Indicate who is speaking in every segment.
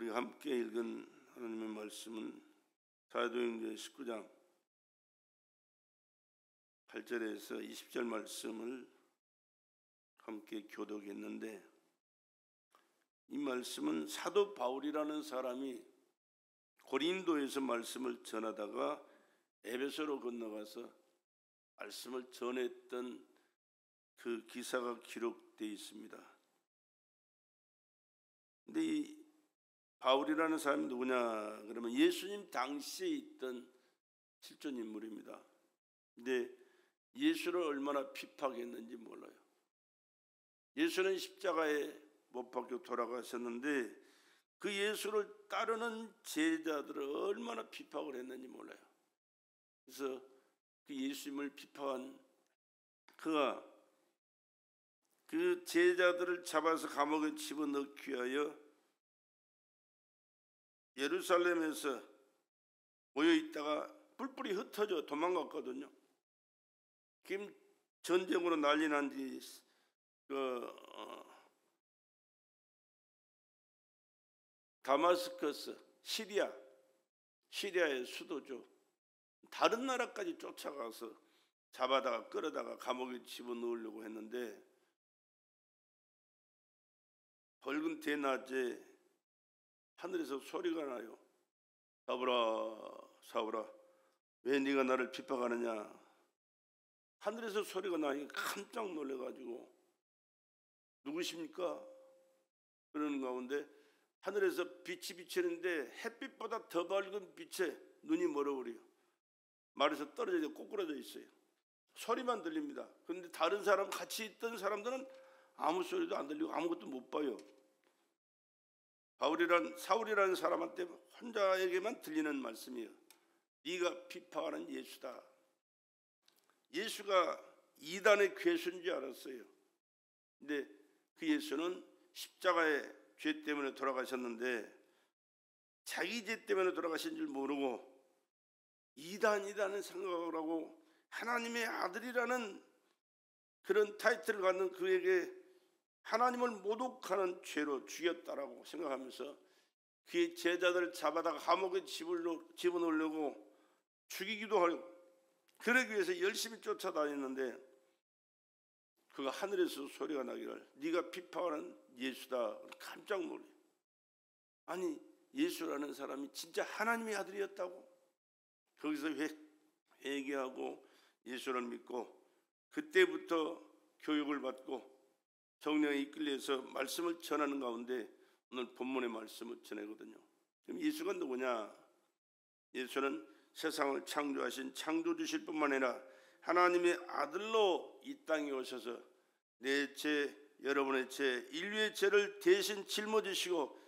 Speaker 1: 우리가 함께 읽은 하나님의 말씀은 사도행전 19장 8절에서 20절 말씀을 함께 교독했는데, 이 말씀은 사도 바울이라는 사람이 고린도에서 말씀을 전하다가 에베소로 건너가서 말씀을 전했던 그 기사가 기록되어 있습니다. 근데 이 바울이라는 사람이 누구냐 그러면 예수님 당시에 있던 실존 인물입니다. 근데 예수를 얼마나 피팍했는지 몰라요. 예수는 십자가에 못 박혀 돌아가셨는데 그 예수를 따르는 제자들을 얼마나 피팍을 했는지 몰라요. 그래서 그 예수님을 피팍한 그가 그 제자들을 잡아서 감옥에 집어넣기 위하여 예루살렘에서 모여있다가 뿔뿔이 흩어져 도망갔거든요. 지금 전쟁으로 난리 난 뒤 다마스커스, 시리아의 수도죠. 다른 나라까지 쫓아가서 잡아다가 끌어다가 감옥에 집어넣으려고 했는데, 밝은 대낮에 하늘에서 소리가 나요. 사울아, 사울아, 왜 네가 나를 핍박하느냐. 하늘에서 소리가 나니까 깜짝 놀래가지고 누구십니까? 그러는 가운데 하늘에서 빛이 비치는데 햇빛보다 더 밝은 빛에 눈이 멀어버려요. 말에서 떨어져 꼬꾸라져 있어요. 소리만 들립니다. 그런데 다른 사람, 같이 있던 사람들은 아무 소리도 안 들리고 아무것도 못 봐요. 사울이라는 사람한테 혼자에게만 들리는 말씀이에요. 네가 핍박하는 예수다. 예수가 이단의 괴수인 줄 알았어요. 근데 그 예수는 십자가에 죄 때문에 돌아가셨는데 자기 죄 때문에 돌아가신 줄 모르고 이단이라는 생각을 하고 하나님의 아들이라는 그런 타이틀을 갖는 그에게 하나님을 모독하는 죄로 죽였다라고 생각하면서 그의 제자들을 잡아다가 감옥에 집어넣으려고 죽이기도 하고 그러기 위해서 열심히 쫓아다녔는데, 그가 하늘에서 소리가 나기를 네가 핍박하는 예수다. 깜짝 놀래. 아니, 예수라는 사람이 진짜 하나님의 아들이었다고. 거기서 회개하고 예수를 믿고 그때부터 교육을 받고 성령에 이끌려서 말씀을 전하는 가운데 오늘 본문의 말씀을 전하거든요. 그럼 예수가 누구냐? 예수는 세상을 창조하신 창조주실 뿐만 아니라 하나님의 아들로 이 땅에 오셔서 내 죄, 여러분의 죄, 인류의 죄를 대신 짊어지시고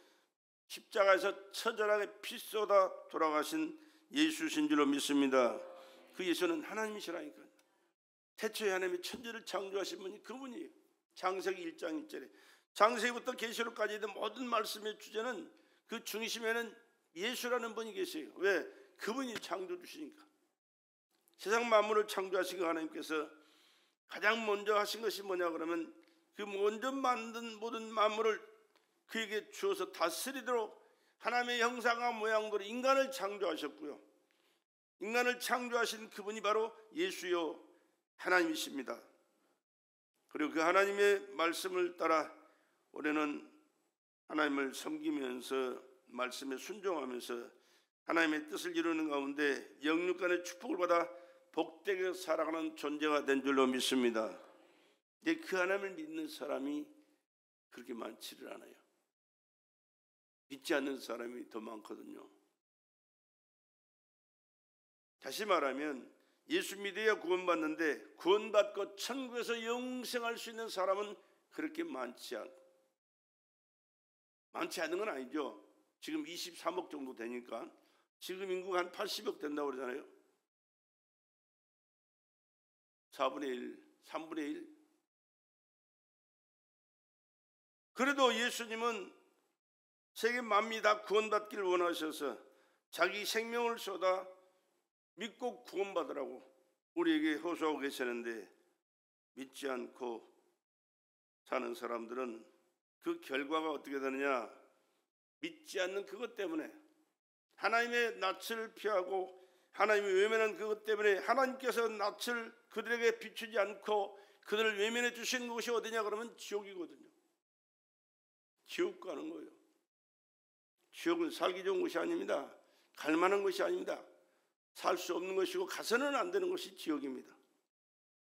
Speaker 1: 십자가에서 처절하게 피 쏟아 돌아가신 예수신 줄로 믿습니다. 그 예수는 하나님이시라니까요. 태초에 하나님이 천지를 창조하신 분이 그분이에요. 창세기 1장 1절에 창세기부터 계시록까지 있는 모든 말씀의 주제는 그 중심에는 예수라는 분이 계세요. 왜? 그분이 창조주시니까. 세상 만물을 창조하신 그 하나님께서 가장 먼저 하신 것이 뭐냐 그러면 그 먼저 만든 모든 만물을 그에게 주어서 다스리도록 하나님의 형상과 모양대로 인간을 창조하셨고요. 인간을 창조하신 그분이 바로 예수요 하나님이십니다. 그리고 그 하나님의 말씀을 따라 올해는 하나님을 섬기면서 말씀에 순종하면서 하나님의 뜻을 이루는 가운데 영육간의 축복을 받아 복되게 살아가는 존재가 된 줄로 믿습니다. 근데 그 하나님을 믿는 사람이 그렇게 많지를 않아요. 믿지 않는 사람이 더 많거든요. 다시 말하면 예수 믿어야 구원받는데 구원받고 천국에서 영생할 수 있는 사람은 그렇게 많지 않은 건 아니죠. 지금 23억 정도 되니까 지금 인구가 한 80억 된다고 그러잖아요. 4분의 1, 3분의 1. 그래도 예수님은 세계 만민이 다 구원받기를 원하셔서 자기 생명을 쏟아 믿고 구원받으라고 우리에게 호소하고 계시는데, 믿지 않고 사는 사람들은 그 결과가 어떻게 되느냐? 믿지 않는 그것 때문에, 하나님의 낯을 피하고 하나님이 외면한 그것 때문에 하나님께서 낯을 그들에게 비추지 않고 그들을 외면해 주신 곳이 어디냐 그러면 지옥이거든요. 지옥 가는 거예요. 지옥은 살기 좋은 곳이 아닙니다. 갈 만한 것이 아닙니다. 살 수 없는 것이고 가서는 안 되는 것이 지옥입니다.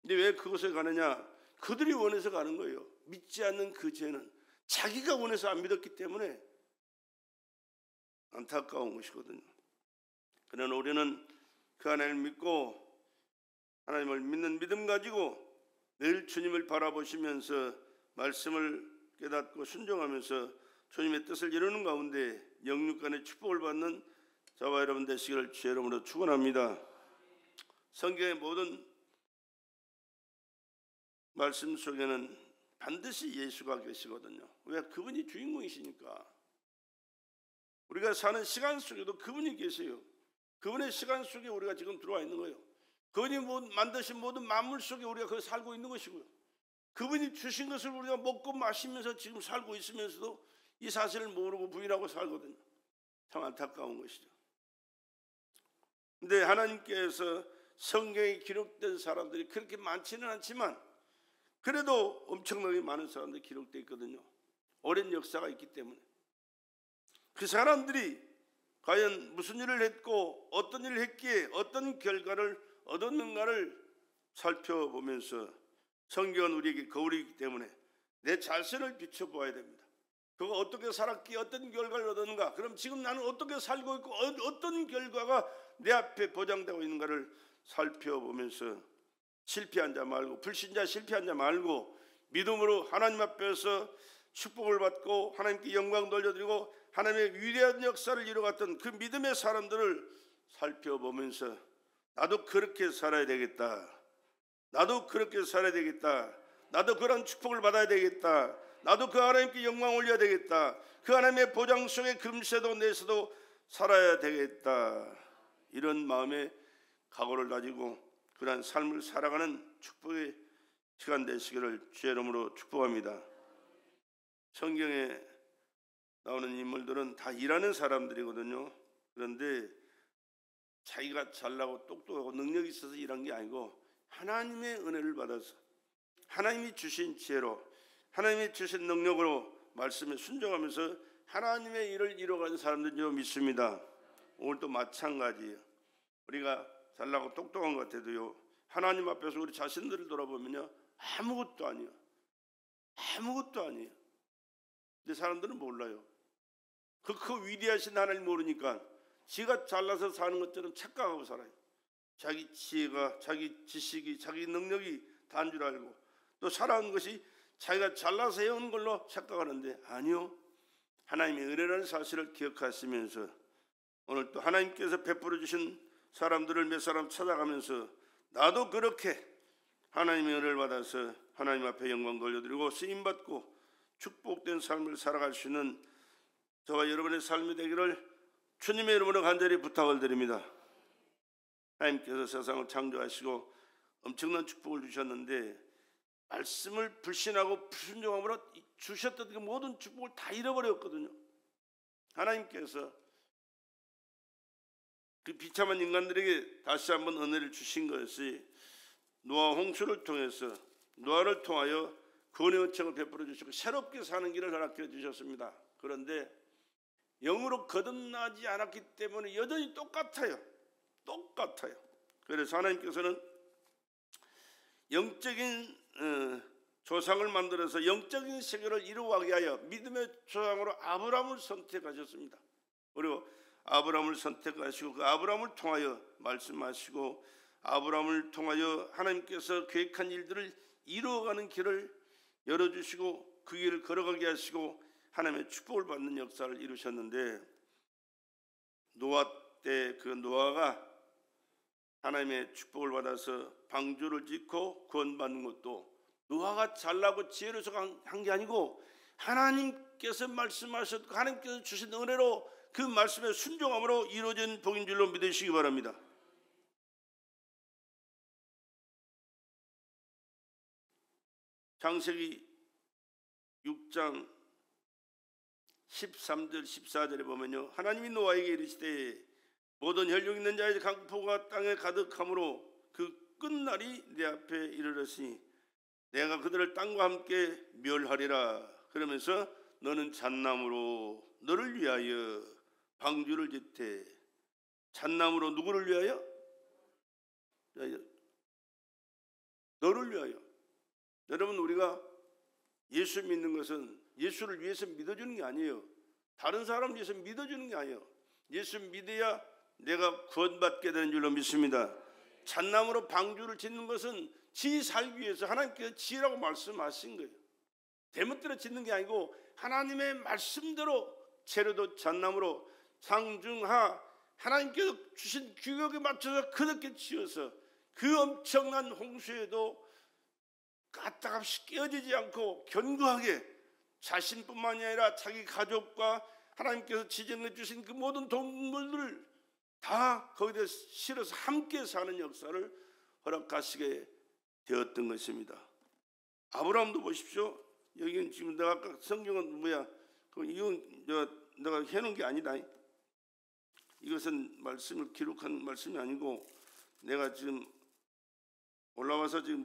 Speaker 1: 근데 왜 그곳에 가느냐? 그들이 원해서 가는 거예요. 믿지 않는 그 죄는 자기가 원해서 안 믿었기 때문에 안타까운 것이거든요. 그러나 우리는 그 하나님을 믿고 하나님을 믿는 믿음 가지고 늘 주님을 바라보시면서 말씀을 깨닫고 순종하면서 주님의 뜻을 이루는 가운데 영육간의 축복을 받는 저와 여러분 되시기를 주의 이름으로 축원합니다. 성경의 모든 말씀 속에는 반드시 예수가 계시거든요. 왜? 그분이 주인공이시니까. 우리가 사는 시간 속에도 그분이 계세요. 그분의 시간 속에 우리가 지금 들어와 있는 거예요. 그분이 만드신 모든 만물 속에 우리가 거기 살고 있는 것이고요. 그분이 주신 것을 우리가 먹고 마시면서 지금 살고 있으면서도 이 사실을 모르고 부인하고 살거든요. 참 안타까운 것이죠. 근데 하나님께서 성경에 기록된 사람들이 그렇게 많지는 않지만 그래도 엄청나게 많은 사람들이 기록되어 있거든요. 오랜 역사가 있기 때문에. 그 사람들이 과연 무슨 일을 했고 어떤 일을 했기에 어떤 결과를 얻었는가를 살펴보면서 성경은 우리에게 거울이기 때문에 내 자신을 비춰보아야 됩니다. 그가 어떻게 살았기에 어떤 결과를 얻었는가, 그럼 지금 나는 어떻게 살고 있고 어떤 결과가 내 앞에 보장되고 있는가를 살펴보면서 실패한 자 말고, 불신자 실패한 자 말고 믿음으로 하나님 앞에서 축복을 받고 하나님께 영광 돌려드리고 하나님의 위대한 역사를 이루어갔던 그 믿음의 사람들을 살펴보면서 나도 그렇게 살아야 되겠다, 나도 그렇게 살아야 되겠다, 나도 그런 축복을 받아야 되겠다, 나도 그 하나님께 영광 올려야 되겠다, 그 하나님의 보장 속에 금세도 내세도 살아야 되겠다, 이런 마음의 각오를 가지고 그러한 삶을 살아가는 축복의 시간 되시기를 주의 이름으로 축복합니다. 성경에 나오는 인물들은 다 일하는 사람들이거든요. 그런데 자기가 잘나고 똑똑하고 능력이 있어서 일한 게 아니고 하나님의 은혜를 받아서 하나님이 주신 지혜로 하나님이 주신 능력으로 말씀에 순종하면서 하나님의 일을 이루어가는 사람들인 줄 믿습니다. 오늘도 마찬가지예요. 우리가 잘나고 똑똑한 것 같아도요, 하나님 앞에서 우리 자신들을 돌아보면요, 아무것도 아니에요. 아무것도 아니에요. 근데 사람들은 몰라요. 그 위대하신 하나님 모르니까 지가 잘나서 사는 것처럼 착각하고 살아요. 자기 지혜가, 자기 지식이, 자기 능력이 다인 줄 알고 또 살아온 것이 자기가 잘나서 해온 걸로 착각하는데 아니요. 하나님의 은혜라는 사실을 기억하시면서 오늘 또 하나님께서 베풀어 주신 사람들을 몇 사람 찾아가면서 나도 그렇게 하나님의 은혜를 받아서 하나님 앞에 영광 돌려드리고 쓰임받고 축복된 삶을 살아갈 수 있는 저와 여러분의 삶이 되기를 주님의 이름으로 간절히 부탁을 드립니다. 하나님께서 세상을 창조하시고 엄청난 축복을 주셨는데 말씀을 불신하고 불순종함으로 주셨던 그 모든 축복을 다 잃어버렸거든요. 하나님께서 그 비참한 인간들에게 다시 한번 은혜를 주신 것이 노아 홍수를 통해서 노아를 통하여 구원의 은총을 베풀어 주시고 새롭게 사는 길을 허락해 주셨습니다. 그런데 영으로 거듭나지 않았기 때문에 여전히 똑같아요. 그래서 하나님께서는 영적인 조상을 만들어서 영적인 세계를 이루어가게 하여 믿음의 조상으로 아브라함을 선택하셨습니다. 그리고 아브라함을 선택하시고 그 아브라함을 통하여 말씀하시고 아브라함을 통하여 하나님께서 계획한 일들을 이루어가는 길을 열어주시고 그 길을 걸어가게 하시고 하나님의 축복을 받는 역사를 이루셨는데 노아 때 그 노아가 하나님의 축복을 받아서 방주를 짓고 구원받는 것도 노아가 잘나고 지혜로서 한 게 아니고 하나님께서 말씀하셨고 하나님께서 주신 은혜로 그 말씀에 순종함으로 이루어진 복인 줄로 믿으시기 바랍니다. 창세기 6장 13절 14절에 보면요, 하나님이 노아에게 이르시되 모든 혈육 있는 자의 강포가 땅에 가득함으로 그 끝날이 내 앞에 이르렀으니 내가 그들을 땅과 함께 멸하리라. 그러면서 너는 잣나무로 너를 위하여 방주를 짓되. 잣나무로 누구를 위하여? 너를 위하여. 여러분, 우리가 예수 믿는 것은 예수를 위해서 믿어주는 게 아니에요. 다른 사람 위해서 믿어주는 게 아니에요. 예수 믿어야 내가 구원받게 되는 줄로 믿습니다. 잣나무로 방주를 짓는 것은 지 살기 위해서 하나님께서 지으라고 말씀하신 거예요. 대멋대로 짓는 게 아니고 하나님의 말씀대로 재료도 잣나무로 상중하 하나님께서 주신 규격에 맞춰서 그렇게 지어서 그 엄청난 홍수에도 까딱없이 깨어지지 않고 견고하게 자신뿐만이 아니라 자기 가족과 하나님께서 지정해 주신 그 모든 동물들을 다 거기에 실어서 함께 사는 역사를 허락하시게 되었던 것입니다. 아브라함도 보십시오. 여기는 지금 내가 아까 성경은 뭐야? 이건 내가 해놓은 게 아니다. 이것은 말씀을 기록한 말씀이 아니고 내가 지금 올라와서 지금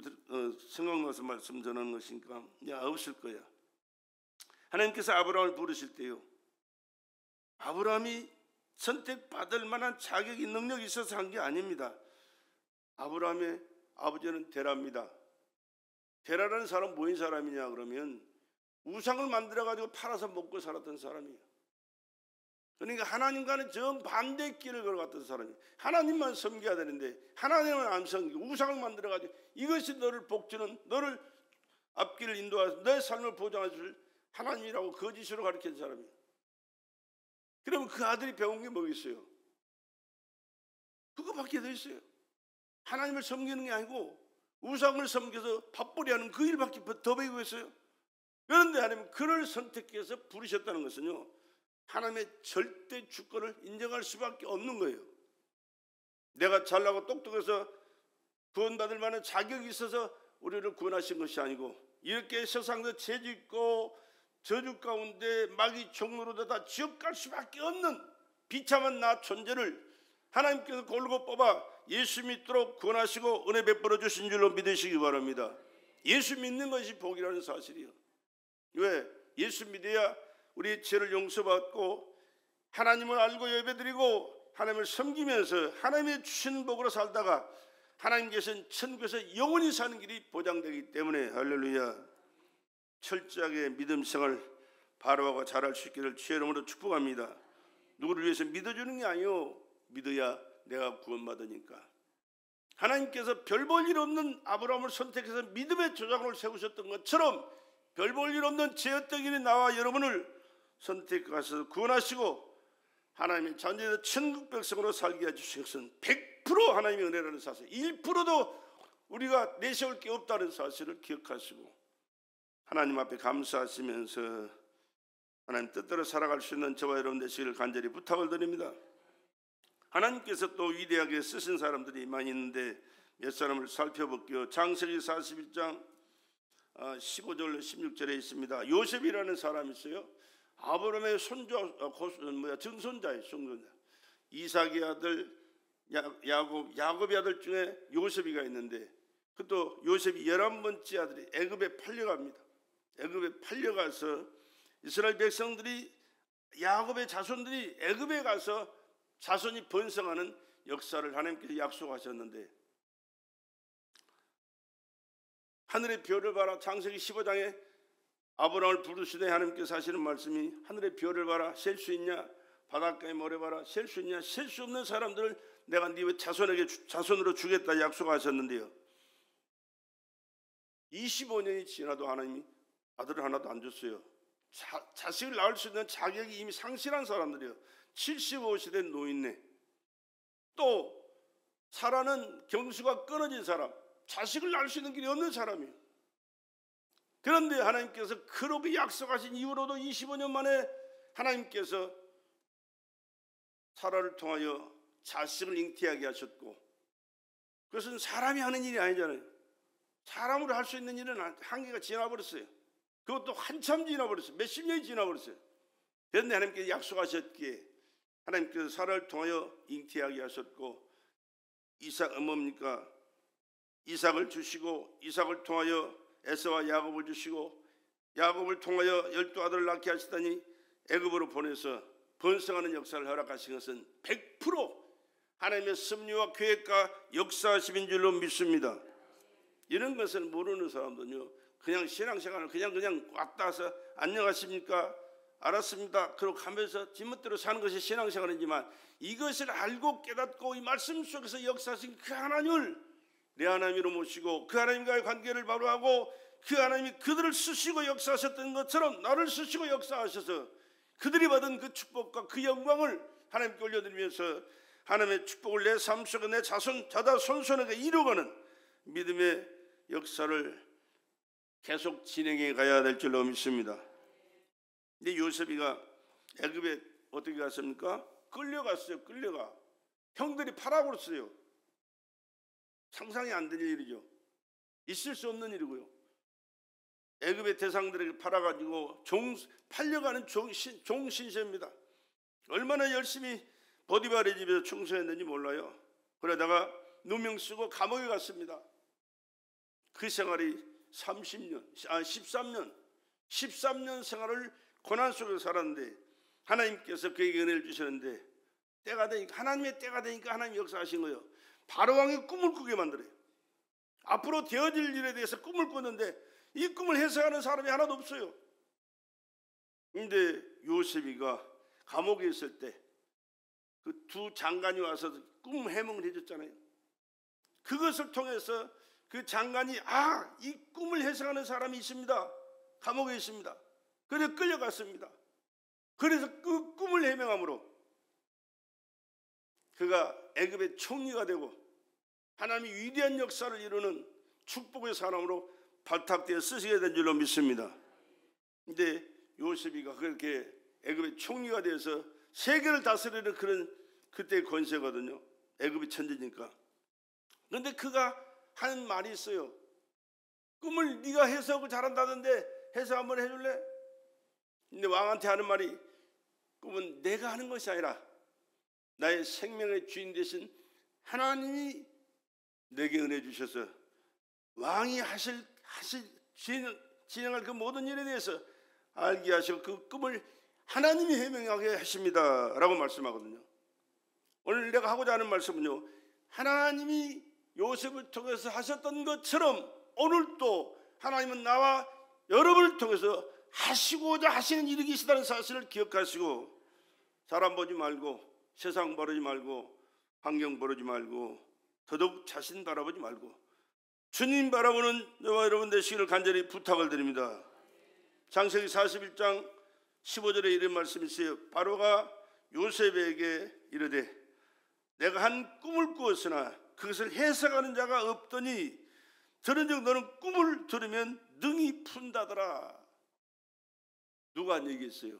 Speaker 1: 생각나서 말씀 전하는 것이니까 없을 거야. 하나님께서 아브라함을 부르실 때요, 아브라함이 선택받을 만한 자격이 능력이 있어서 한 게 아닙니다. 아브라함의 아버지는 데라입니다. 데라라는 사람 뭐인 사람이냐 그러면 우상을 만들어 가지고 팔아서 먹고 살았던 사람이에요. 그러니까 하나님과는 정반대의 길을 걸어갔던 사람이에요. 하나님만 섬겨야 되는데 하나님은 안 섬기고 우상을 만들어 가지고 이것이 너를 복주는, 너를 앞길을 인도하서 내 삶을 보장해줄 하나님이라고 거짓으로 가르친 사람이에요. 그러면 그 아들이 배운 게 뭐겠어요? 그거밖에 더 있어요. 하나님을 섬기는 게 아니고 우상을 섬겨서 밥벌이 하는 그 일밖에 더 배우고 있어요. 그런데 하나님은 그를 선택해서 부르셨다는 것은요, 하나님의 절대 주권을 인정할 수밖에 없는 거예요. 내가 잘나고 똑똑해서 구원받을 만한 자격이 있어서 우리를 구원하신 것이 아니고 이렇게 세상에서 죄짓고 저주 가운데 마귀 종로로 되다 지옥 갈 수밖에 없는 비참한 나 존재를 하나님께서 골고 뽑아 예수 믿도록 구원하시고 은혜 베풀어 주신 줄로 믿으시기 바랍니다. 예수 믿는 것이 복이라는 사실이요. 왜? 예수 믿어야 우리의 죄를 용서받고 하나님을 알고 예배드리고 하나님을 섬기면서 하나님의 주신 복으로 살다가 하나님께서는 천국에서 영원히 사는 길이 보장되기 때문에 할렐루야, 철저하게 믿음 생활 바로하고 잘할 수 있기를 주의 이름으로 축복합니다. 누구를 위해서 믿어주는 게 아니요, 믿어야 내가 구원받으니까. 하나님께서 별 볼 일 없는 아브라함을 선택해서 믿음의 조상을 세우셨던 것처럼 별 볼 일 없는 죄어덩이인 나와 여러분을 선택하셔서 구원하시고 하나님의 자녀의 천국 백성으로 살게 해주신 것은 100% 하나님의 은혜라는 사실, 1%도 우리가 내세울 게 없다는 사실을 기억하시고 하나님 앞에 감사하시면서 하나님 뜻대로 살아갈 수 있는 저와 여러분 되시기를 간절히 부탁을 드립니다. 하나님께서 또 위대하게 쓰신 사람들이 많이 있는데 몇 사람을 살펴볼게요. 창세기 41장 15절 16절에 있습니다. 요셉이라는 사람이 있어요. 아브라함의 증손자예요. 증손자. 이삭의 아들 야곱의 아들 중에 요셉이가 있는데 그것도 요셉이 11번째 아들이 애굽에 팔려갑니다. 애굽에 팔려가서 이스라엘 백성들이, 야곱의 자손들이 애굽에 가서 자손이 번성하는 역사를 하나님께서 약속하셨는데, 하늘의 별을 봐라. 창세기 15장에 아브라함을 부르시되 하나님께서 하시는 말씀이 하늘의 별을 봐라. 셀 수 있냐? 바닷가의 모래 봐라. 셀 수 있냐? 셀 수 없는 사람들을 내가 네 자손에게 자손으로 주겠다 약속하셨는데요, 25년이 지나도 하나님이 아들을 하나도 안 줬어요. 자식을 낳을 수 있는 자격이 이미 상실한 사람들이에요. 75세 된 노인네, 또 사라는 경수가 끊어진 사람, 자식을 낳을 수 있는 길이 없는 사람이에요. 그런데 하나님께서 그렇게 약속하신 이후로도 25년 만에 하나님께서 사라를 통하여 자식을 잉태하게 하셨고, 그것은 사람이 하는 일이 아니잖아요. 사람으로 할 수 있는 일은 한계가 지나버렸어요. 그것도 한참 지나버렸어요. 몇십 년이 지나버렸어요. 그런데 하나님께서 약속하셨기에 하나님께서 사라를 통하여 잉태하게 하셨고 이삭을 주시고 이삭을 통하여 에서와 야곱을 주시고 야곱을 통하여 12아들을 낳게 하시다니 애굽으로 보내서 번성하는 역사를 허락하신 것은 100% 하나님의 섭리와 계획과 역사하심인 줄로 믿습니다. 이런 것을 모르는 사람들은요, 그냥 신앙생활을 그냥 왔다 와서 안녕하십니까? 알았습니다. 그러고 가면서 지멋대로 사는 것이 신앙생활이지만 이것을 알고 깨닫고 이 말씀 속에서 역사하신 그 하나님을 내 하나님으로 모시고 그 하나님과의 관계를 바로 하고 그 하나님이 그들을 쓰시고 역사하셨던 것처럼 나를 쓰시고 역사하셔서 그들이 받은 그 축복과 그 영광을 하나님께 올려드리면서 하나님의 축복을 내 삶 속에 내 자다 손손에게 이루어가는 믿음의 역사를 계속 진행해 가야 될 줄로 믿습니다. 근데 요셉이가 애굽에 어떻게 갔습니까? 끌려갔어요. 끌려가. 형들이 팔아고 그랬어요. 상상이 안 되는 일이죠. 있을 수 없는 일이고요. 애굽의 대상들에게 팔아가지고 팔려가는 종신세입니다. 얼마나 열심히 보디발의 집에서 충성했는지 몰라요. 그러다가 누명 쓰고 감옥에 갔습니다. 그 생활이 13년 생활을 고난 속에서 살았는데 하나님께서 그에게 은혜를 주셨는데 때가 되니까 하나님의 때가 되니까 하나님이 역사하신 거예요. 바로왕이 꿈을 꾸게 만들어요. 앞으로 되어질 일에 대해서 꿈을 꿨는데 이 꿈을 해석하는 사람이 하나도 없어요. 그런데 요셉이가 감옥에 있을 때 그 두 장관이 와서 꿈 해몽을 해줬잖아요. 그것을 통해서 그 장관이 이 꿈을 해석하는 사람이 있습니다. 감옥에 있습니다. 그래서 끌려갔습니다. 그래서 그 꿈을 해명함으로 그가 애굽의 총리가 되고 하나님이 위대한 역사를 이루는 축복의 사람으로 발탁되어 쓰시게 된 줄로 믿습니다. 근데 요셉이가 그렇게 애굽의 총리가 되어서 세계를 다스리는 그런 그때의 권세거든요. 애굽이 천지니까. 그런데 그가 하는 말이 있어요. 꿈을 네가 해석을 잘한다던데 해석 한번 해줄래? 근데 왕한테 하는 말이 꿈은 내가 하는 것이 아니라 나의 생명의 주인 되신 하나님이 내게 은혜 주셔서 왕이 진행할 그 모든 일에 대해서 알게 하시고 그 꿈을 하나님이 해명하게 하십니다 라고 말씀하거든요. 오늘 내가 하고자 하는 말씀은요, 하나님이 요셉을 통해서 하셨던 것처럼 오늘도 하나님은 나와 여러분을 통해서 하시고자 하시는 일이 계시다는 사실을 기억하시고 사람 보지 말고 세상 바라보지 말고 환경 바라보지 말고 더더욱 자신 바라보지 말고 주님 바라보는 저와 여러분 되시기를 간절히 부탁을 드립니다. 창세기 41장 15절에 이런 말씀이 있어요. 바로가 요셉에게 이르되 내가 한 꿈을 꾸었으나 그것을 해석하는 자가 없더니 들은즉 너는 꿈을 들으면 능히 푼다더라. 누가 한 얘기했어요?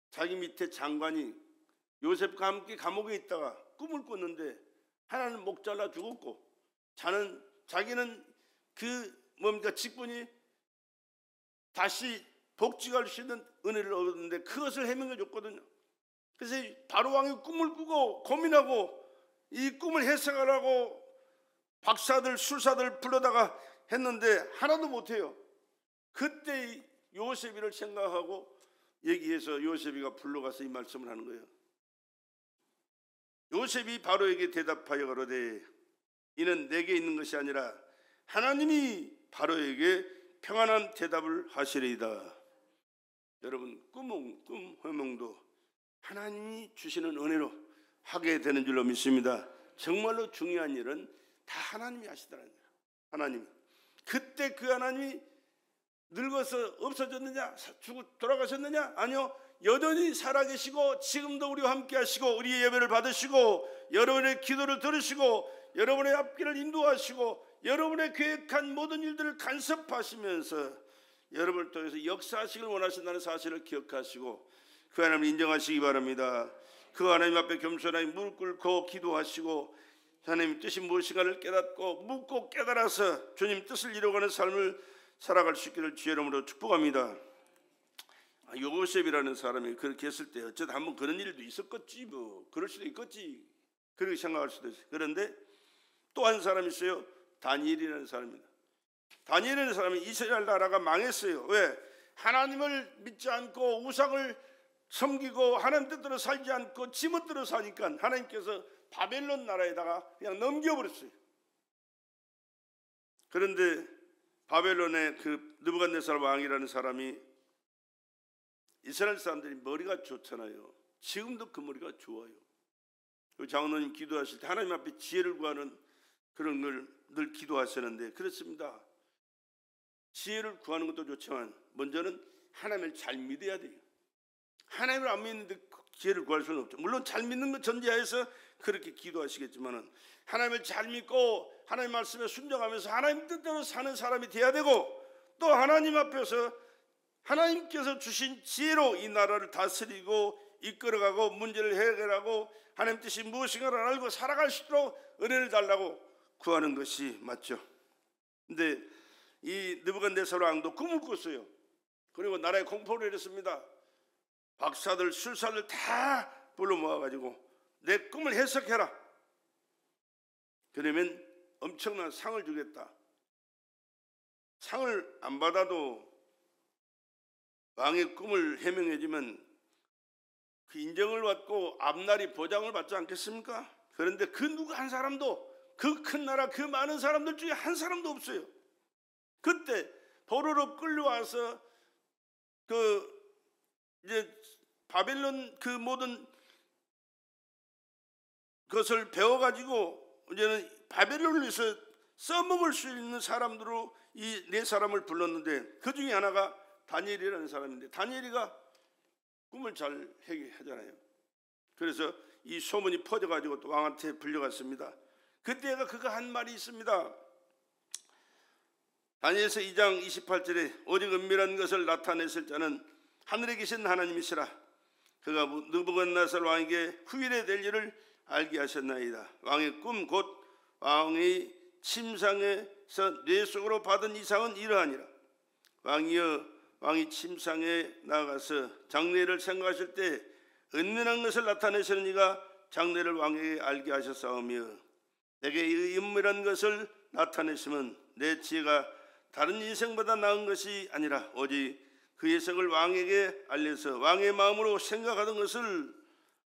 Speaker 1: 자기 밑에 장관이 요셉과 함께 감옥에 있다가 꿈을 꿨는데 하나는 목 잘라 죽었고 자기는 직분이 다시 복직할 수 있는 은혜를 얻었는데 그것을 해명해 줬거든요. 그래서 바로왕이 꿈을 꾸고 고민하고 이 꿈을 해석하라고 박사들 술사들 불러다가 했는데 하나도 못해요. 그때 요셉이를 생각하고 얘기해서 요셉이가 불러가서 이 말씀을 하는 거예요. 요셉이 바로에게 대답하여 가로되 이는 내게 있는 것이 아니라 하나님이 바로에게 평안한 대답을 하시리이다. 여러분 꿈 해몽도 하나님이 주시는 은혜로 하게 되는 줄로 믿습니다. 정말로 중요한 일은 다 하나님이 하시더라고요. 하나님. 그때 그 하나님이 늙어서 없어졌느냐? 돌아가셨느냐? 아니요. 여전히 살아계시고 지금도 우리와 함께 하시고 우리의 예배를 받으시고 여러분의 기도를 들으시고 여러분의 앞길을 인도하시고 여러분의 계획한 모든 일들을 간섭하시면서 여러분을 통해서 역사하시길 원하신다는 사실을 기억하시고 그 하나님을 인정하시기 바랍니다. 그 하나님 앞에 겸손하게 무릎 꿇고 기도하시고 하나님 뜻이 무엇인가를 깨닫고 묻고 깨달아서 주님 뜻을 이루어가는 삶을 살아갈 수 있기를 주의 이름으로 축복합니다. 요셉이라는 사람이 그렇게 했을 때 어쩌다 한번 그런 일도 있었겠지, 뭐 그럴 수도 있겠지, 그렇게 생각할 수도 있어요. 그런데 또 한 사람이 있어요. 다니엘이라는 사람입니다. 다니엘이라는 사람이 이스라엘 나라가 망했어요. 왜? 하나님을 믿지 않고 우상을 섬기고 하나님 뜻대로 살지 않고 지멋대로 사니까 하나님께서 바벨론 나라에다가 그냥 넘겨버렸어요. 그런데 바벨론의 그 느부갓네살 왕이라는 사람이, 이스라엘 사람들이 머리가 좋잖아요. 지금도 그 머리가 좋아요. 장로님 기도하실 때 하나님 앞에 지혜를 구하는 그런 걸 늘 기도하시는데, 그렇습니다. 지혜를 구하는 것도 좋지만 먼저는 하나님을 잘 믿어야 돼요. 하나님을 안 믿는데 지혜를 구할 수는 없죠. 물론 잘 믿는 것 전제하에서 그렇게 기도하시겠지만은, 하나님을 잘 믿고 하나님 말씀에 순종하면서 하나님 뜻대로 사는 사람이 돼야 되고, 또 하나님 앞에서 하나님께서 주신 지혜로 이 나라를 다스리고 이끌어가고 문제를 해결하고 하나님 뜻이 무엇인가를 알고 살아갈 수 있도록 은혜를 달라고 구하는 것이 맞죠. 근데 이 느부갓네살 왕도 꿈을 꿨어요. 그리고 나라에 공포를 내렸습니다. 박사들, 술사들 다 불러 모아가지고 내 꿈을 해석해라. 그러면 엄청난 상을 주겠다. 상을 안 받아도 왕의 꿈을 해명해주면 그 인정을 받고 앞날이 보장을 받지 않겠습니까? 그런데 그 누구 한 사람도, 그 큰 나라 그 많은 사람들 중에 한 사람도 없어요. 그때 포로로 끌려와서 그 이제 바벨론 그 모든 것을 배워가지고 이제는 바벨론을 위해서 써먹을 수 있는 사람들로 이 네 사람을 불렀는데, 그 중에 하나가 다니엘이라는 사람인데, 다니엘이가 꿈을 잘 해결하잖아요. 그래서 이 소문이 퍼져가지고 또 왕한테 불려갔습니다. 그때가 그거 한 말이 있습니다. 다니엘서 2장 28절에 오직 은밀한 것을 나타내실 자는 하늘에 계신 하나님이시라. 그가 느부갓네살 왕에게 후일에 될 일을 알게 하셨나이다. 왕의 꿈 곧 왕의 침상에서 뇌 속으로 받은 이상은 이러하니라. 왕이 침상에 나가서 장래를 생각하실 때 은밀한 것을 나타내시는 이가 장래를 왕에게 알게 하셨사오며, 내게 이 은밀한 것을 나타내시면 내 지혜가 다른 인생보다 나은 것이 아니라 오직 그 해석을 왕에게 알려서 왕의 마음으로 생각하던 것을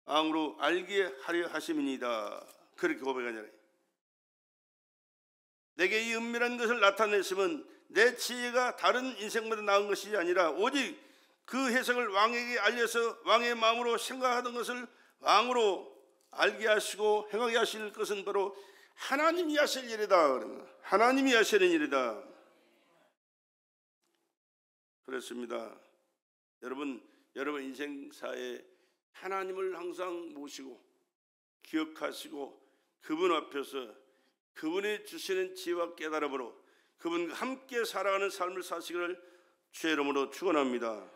Speaker 1: 왕으로 알게 하려 하심이니이다. 그렇게 고백하잖아요. 내게 이 은밀한 것을 나타내시면 내 지혜가 다른 인생보다 나은 것이 아니라 오직 그 해석을 왕에게 알려서 왕의 마음으로 생각하던 것을 왕으로 알게 하시고 행하게 하실 것은 바로 하나님이 하실 일이다. 하나님이 하시는 일이다. 그렇습니다. 여러분 인생사에 하나님을 항상 모시고 기억하시고 그분 앞에서 그분이 주시는 지혜와 깨달음으로 그분과 함께 살아가는 삶을 사시기를 주의 이름으로 축원합니다.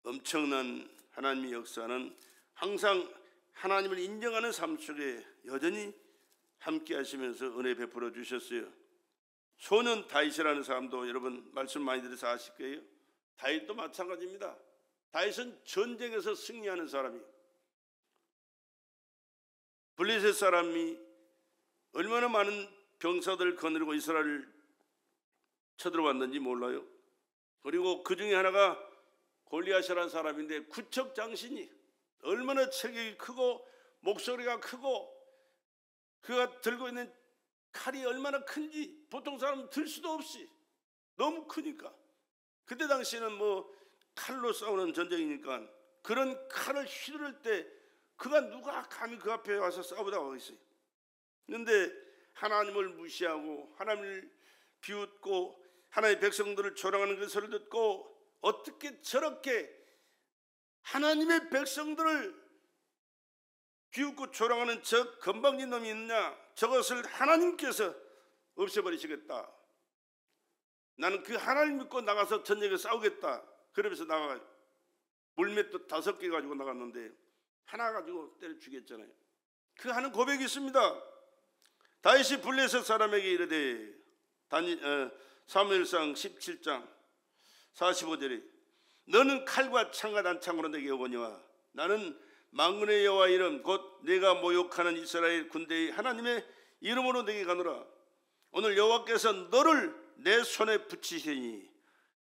Speaker 1: 엄청난 하나님의 역사는 항상 하나님을 인정하는 삶 속에 여전히 함께 하시면서 은혜 베풀어 주셨어요. 소년 다윗이라는 사람도 여러분 말씀 많이 들어서 아실 거예요. 다윗도 마찬가지입니다. 다윗은 전쟁에서 승리하는 사람이에요. 블레셋 사람이 얼마나 많은 병사들을 거느리고 이스라엘을 쳐들어왔는지 몰라요. 그리고 그 중에 하나가 골리앗이라는 사람인데 구척장신이 얼마나 체격이 크고 목소리가 크고 그가 들고 있는 칼이 얼마나 큰지 보통 사람은 들 수도 없이 너무 크니까, 그때 당시에는 뭐 칼로 싸우는 전쟁이니까 그런 칼을 휘두를 때 그가 누가 감히 그 앞에 와서 싸우다가 있어요. 그런데 하나님을 무시하고 하나님을 비웃고 하나님의 백성들을 조롱하는 그 소리를 듣고 어떻게 저렇게 하나님의 백성들을 비웃고 조롱하는 저 건방진 놈이 있느냐, 저것을 하나님께서 없애버리시겠다. 나는 그 하나님 믿고 나가서 전쟁에 싸우겠다. 그러면서 나가 물맷도 5개 가지고 나갔는데 하나 가지고 때려 죽였잖아요. 그 하는 고백이 있습니다. 다윗이 블레셋 사람에게 이르되 사무엘상 17장 45절에 너는 칼과 창과 단창으로 내게 오거니와 나는 만군의 여호와 이름 곧 내가 모욕하는 이스라엘 군대의 하나님의 이름으로 내게 가노라. 오늘 여호와께서 너를 내 손에 붙이시니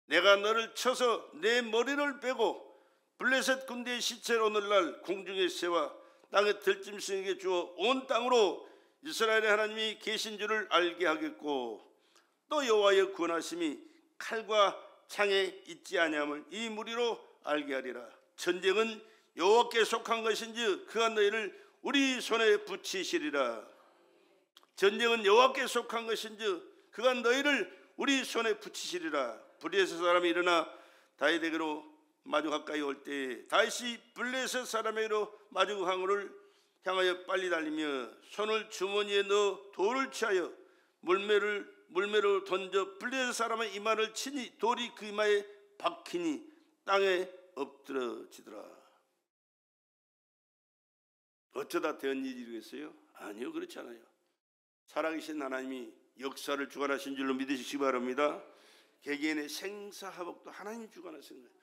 Speaker 1: 내가 너를 쳐서 내 머리를 빼고 블레셋 군대의 시체를 오늘날 공중의 새와 땅의 들짐승에게 주어 온 땅으로 이스라엘의 하나님이 계신 줄을 알게 하겠고 또 여호와의 구원하심이 칼과 창에 있지 아니함을 이 무리로 알게 하리라. 전쟁은 여호와께 속한 것인지 그가 너희를 우리 손에 붙이시리라. 전쟁은 여호와께 속한 것인지 그가 너희를 우리 손에 붙이시리라. 블레셋 사람이 일어나 다윗에게로 마주 가까이 올 때 다윗이 블레셋 사람에게로 마주 항우를 향하여 빨리 달리며 손을 주머니에 넣어 돌을 취하여 물매로 던져 블레셋 사람의 이마를 치니 돌이 그 이마에 박히니 땅에 엎드러지더라. 어쩌다 된 일이겠어요? 아니요, 그렇지 않아요. 살아계신 하나님이 역사를 주관하신 줄로 믿으시기 바랍니다. 개개인의 생사화복도 하나님이 주관하신 거예요.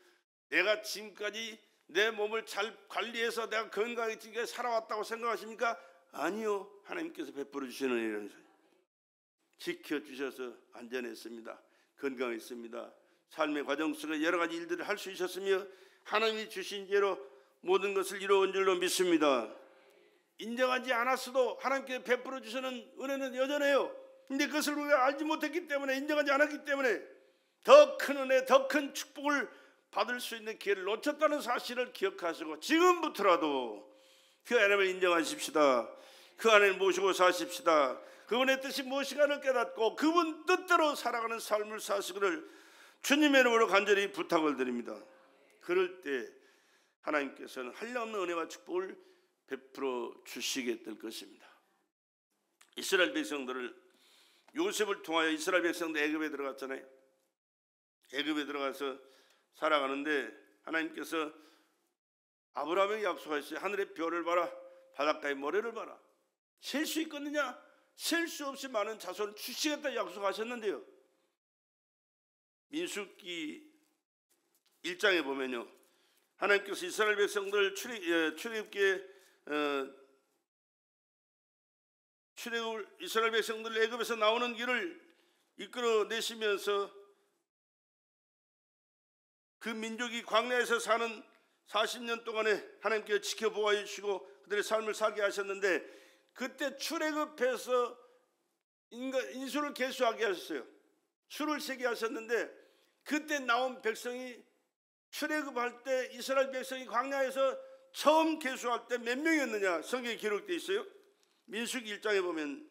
Speaker 1: 내가 지금까지 내 몸을 잘 관리해서 내가 건강하게 지금까지 살아왔다고 생각하십니까? 아니요, 하나님께서 베풀어 주시는 일은 지켜주셔서 안전했습니다. 건강했습니다. 삶의 과정 속에 여러 가지 일들을 할 수 있었으며 하나님이 주신 죄로 모든 것을 이루어온 줄로 믿습니다. 인정하지 않았어도 하나님께 베풀어 주시는 은혜는 여전해요. 근데 그것을 우리가 알지 못했기 때문에, 인정하지 않았기 때문에 더 큰 은혜, 더 큰 축복을 받을 수 있는 기회를 놓쳤다는 사실을 기억하시고 지금부터라도 그 하나님을 인정하십시다. 그 하나님을 모시고 사십시다. 그분의 뜻이 무엇인가를 깨닫고 그분 뜻대로 살아가는 삶을 사시기를 주님의 이름으로 간절히 부탁을 드립니다. 그럴 때 하나님께서는 한량없는 은혜와 축복을 베풀어 주시게 될 것입니다. 이스라엘 백성들을 요셉을 통하여 이스라엘 백성들 애굽에 들어갔잖아요. 애굽에 들어가서 살아가는데 하나님께서 아브라함에게 약속하셨어요. 하늘의 별을 봐라, 바닷가의 모래를 봐라. 셀 수 있겠느냐? 셀 수 없이 많은 자손을 주시겠다 약속하셨는데요. 민수기 1장에 보면요, 하나님께서 이스라엘 백성들 이스라엘 백성들 애굽에서 나오는 길을 이끌어내시면서 그 민족이 광야에서 사는 40년 동안에 하나님께서 지켜보아 주시고 그들의 삶을 살게 하셨는데, 그때 출애굽해서 인수를 계수하게 하셨어요. 수를 세게 하셨는데, 그때 나온 백성이 출애굽할 때 이스라엘 백성이 광야에서 처음 계수할 때 몇 명이었느냐 성경에 기록되어 있어요. 민수기 1장에 보면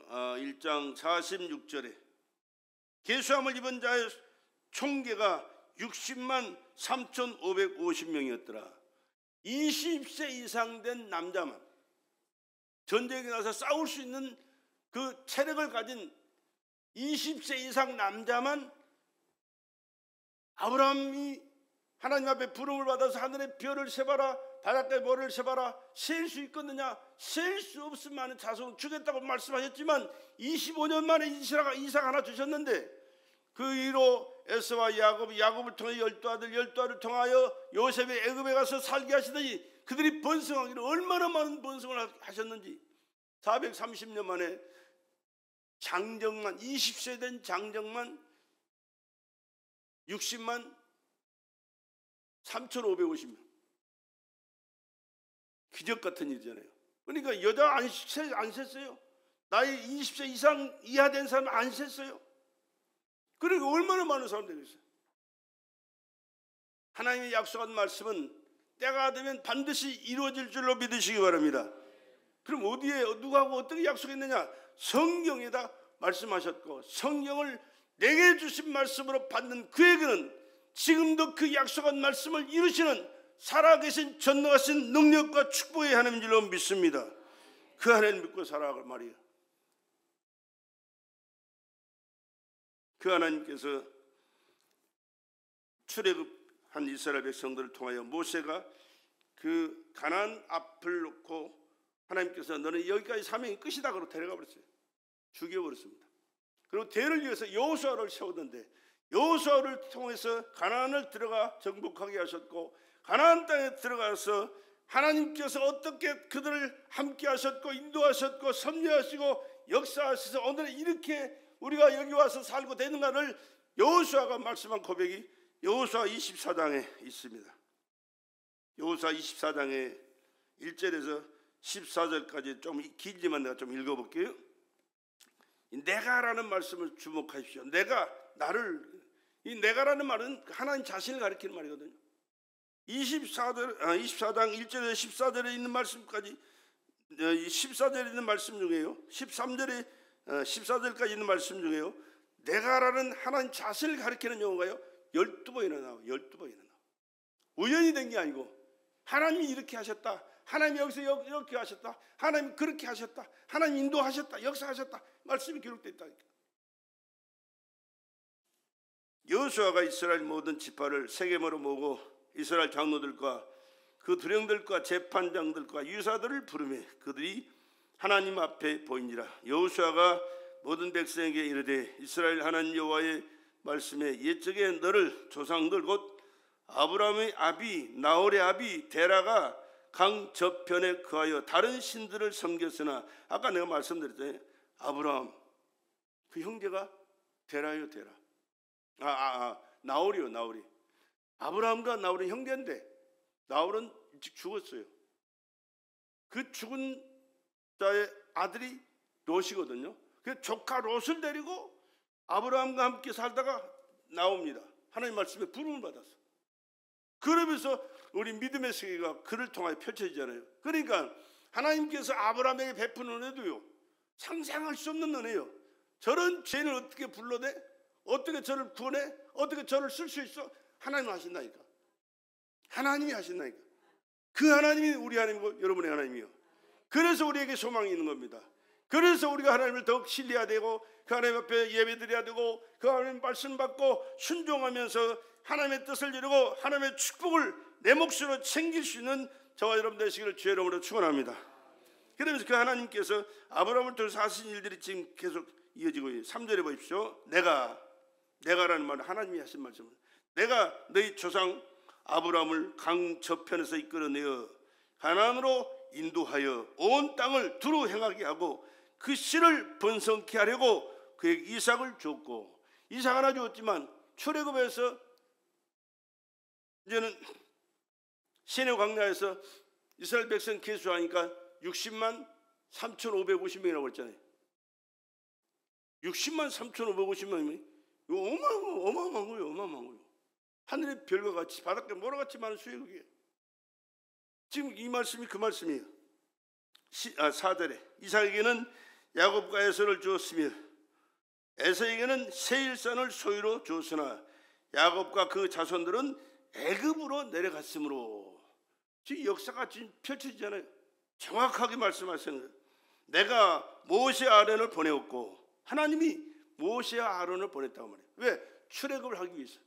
Speaker 1: 1장 46절에 계수함을 입은 자의 총계가 60만 3,550명이었더라. 20세 이상 된 남자만, 전쟁에 나서 싸울 수 있는 그 체력을 가진 20세 이상 남자만 아브라함이 하나님 앞에 부름을 받아서 하늘의 별을 세봐라, 바닷가의 모래를 세봐라, 셀 수 있겠느냐? 셀 수 없을 만한 자손을 주겠다고 말씀하셨지만 25년 만에 이삭 하나 주셨는데, 그 이후로 에서와 야곱을 통해 12아들을 통하여 요셉이 애굽에 가서 살게 하시더니 그들이 번성하기를 얼마나 많은 번성을 하셨는지, 430년 만에 장정만, 20세 된 장정만 60만 3,550명. 기적 같은 일이잖아요. 그러니까 여자 안 셌어요. 나이 20세 이상 이하 된 사람 안 셌어요. 그러니까 얼마나 많은 사람들이 있어요. 하나님의 약속한 말씀은 때가 되면 반드시 이루어질 줄로 믿으시기 바랍니다. 그럼 어디에 누구하고 어떻게 약속했느냐? 성경에다 말씀하셨고, 성경을 내게 주신 말씀으로 받는 그에게는 지금도 그 약속한 말씀을 이루시는 살아계신 전능하신 능력과 축복의 하나님인 줄로 믿습니다. 그 하나님 믿고 살아갈 말이에요. 그 하나님께서 출애굽한 이스라엘 백성들을 통하여 모세가 그 가나안 앞을 놓고 하나님께서 너는 여기까지 사명이 끝이다 그러고 데려가 버렸어요. 죽여버렸습니다. 그리고 대를 위해서 여호수아를 세웠는데 여호수아를 통해서 가나안을 들어가 정복하게 하셨고 가나안 땅에 들어가서 하나님께서 어떻게 그들을 함께 하셨고 인도하셨고 섭리하시고 역사하셔서 오늘 이렇게 우리가 여기 와서 살고 되는가를 여호수아가 말씀한 고백이 여호수아 24장에 있습니다. 여호수아 24장에 1절에서 14절까지 좀 길지만 내가 좀 읽어볼게요. 내가라는 말씀을 주목하십시오. 내가 나를, 이 내가라는 말은 하나님 자신을 가리키는 말이거든요. 24장 1절에서 14절에 있는 말씀까지 14절에 있는 말씀 중에요. 13절에 14절까지 있는 말씀 중에요. 내가라는 하나님 자신을 가리키는 용어가요 12번이나 나와요. 12번이나 나와요. 우연히 된 게 아니고 하나님이 이렇게 하셨다. 하나님이 여기서 이렇게 하셨다. 하나님이 그렇게 하셨다. 하나님 인도하셨다. 역사하셨다. 말씀이 기록되어 있다니까. 여호수아가 이스라엘 모든 지파를 세겜으로 모으고 이스라엘 장로들과 그 두령들과 재판장들과 유사들을 부르매 그들이 하나님 앞에 보이니라. 여호수아가 모든 백성에게 이르되 이스라엘 하나님 여호와의 말씀에 옛적에 너를 조상들 곧 아브라함의 아비 나홀의 아비 데라가 강 저편에 거하여 다른 신들을 섬겼으나 아까 내가 말씀드렸잖아요. 아브라함 그 형제가 데라요. 데라. 나홀이요. 나홀이. 아브라함과 나홀은 형제인데 나홀은 일찍 죽었어요. 그 죽은 자의 아들이 롯이거든요. 그 조카 롯을 데리고 아브라함과 함께 살다가 나옵니다. 하나님 말씀에 부름을 받았어. 그러면서 우리 믿음의 세계가 그를 통하여 펼쳐지잖아요. 그러니까 하나님께서 아브라함에게 베푸는 은혜도요 상상할 수 없는 은혜요. 저런 죄인을 어떻게 불러내? 어떻게 저를 구원해? 어떻게 저를 쓸 수 있어? 하나님이 하신다니까. 하나님이 하신다니까. 그 하나님이 우리 하나님이고 여러분의 하나님이요. 그래서 우리에게 소망이 있는 겁니다. 그래서 우리가 하나님을 더욱 신뢰해야 되고 그 하나님 앞에 예배드려야 되고 그 하나님 말씀 받고 순종하면서 하나님의 뜻을 이루고 하나님의 축복을 내 몫으로 챙길 수 있는 저와 여러분 되시기를 주의 이름으로 축원합니다. 그러면서 그 하나님께서 아브라함을 통해서 하신 일들이 지금 계속 이어지고 있어요. 3절에 보십시오. 내가라는 말은 하나님이 하신 말씀은 내가 너희 조상 아브라함을 강 저편에서 이끌어내어 가나안으로 인도하여 온 땅을 두루 행하게 하고 그 씨를 번성케 하려고 그에게 이삭을 줬고 이삭 하나 주었지만 출애굽에서 이제는 시내 광야에서 이스라엘 백성 계수하니까 60만 3,550명이라고 했잖아요. 60만 3,550명이 어마어마한 거예요. 어마어마한 거예요. 하늘의 별과 같이 바닷가 모래같이 많은 수액이에요. 지금 이 말씀이 그 말씀이에요. 4절에 이삭에게는 야곱과 에서를 주었으며 에서에게는 세일산을 소유로 주었으나 야곱과 그 자손들은 애굽으로 내려갔으므로 지금 역사가 지금 펼쳐지잖아요. 정확하게 말씀하시는 거예요. 내가 모세 아론을 보내었고 하나님이 모세와 아론을 보냈다고 말해요. 왜? 출애굽을 하기 위해서.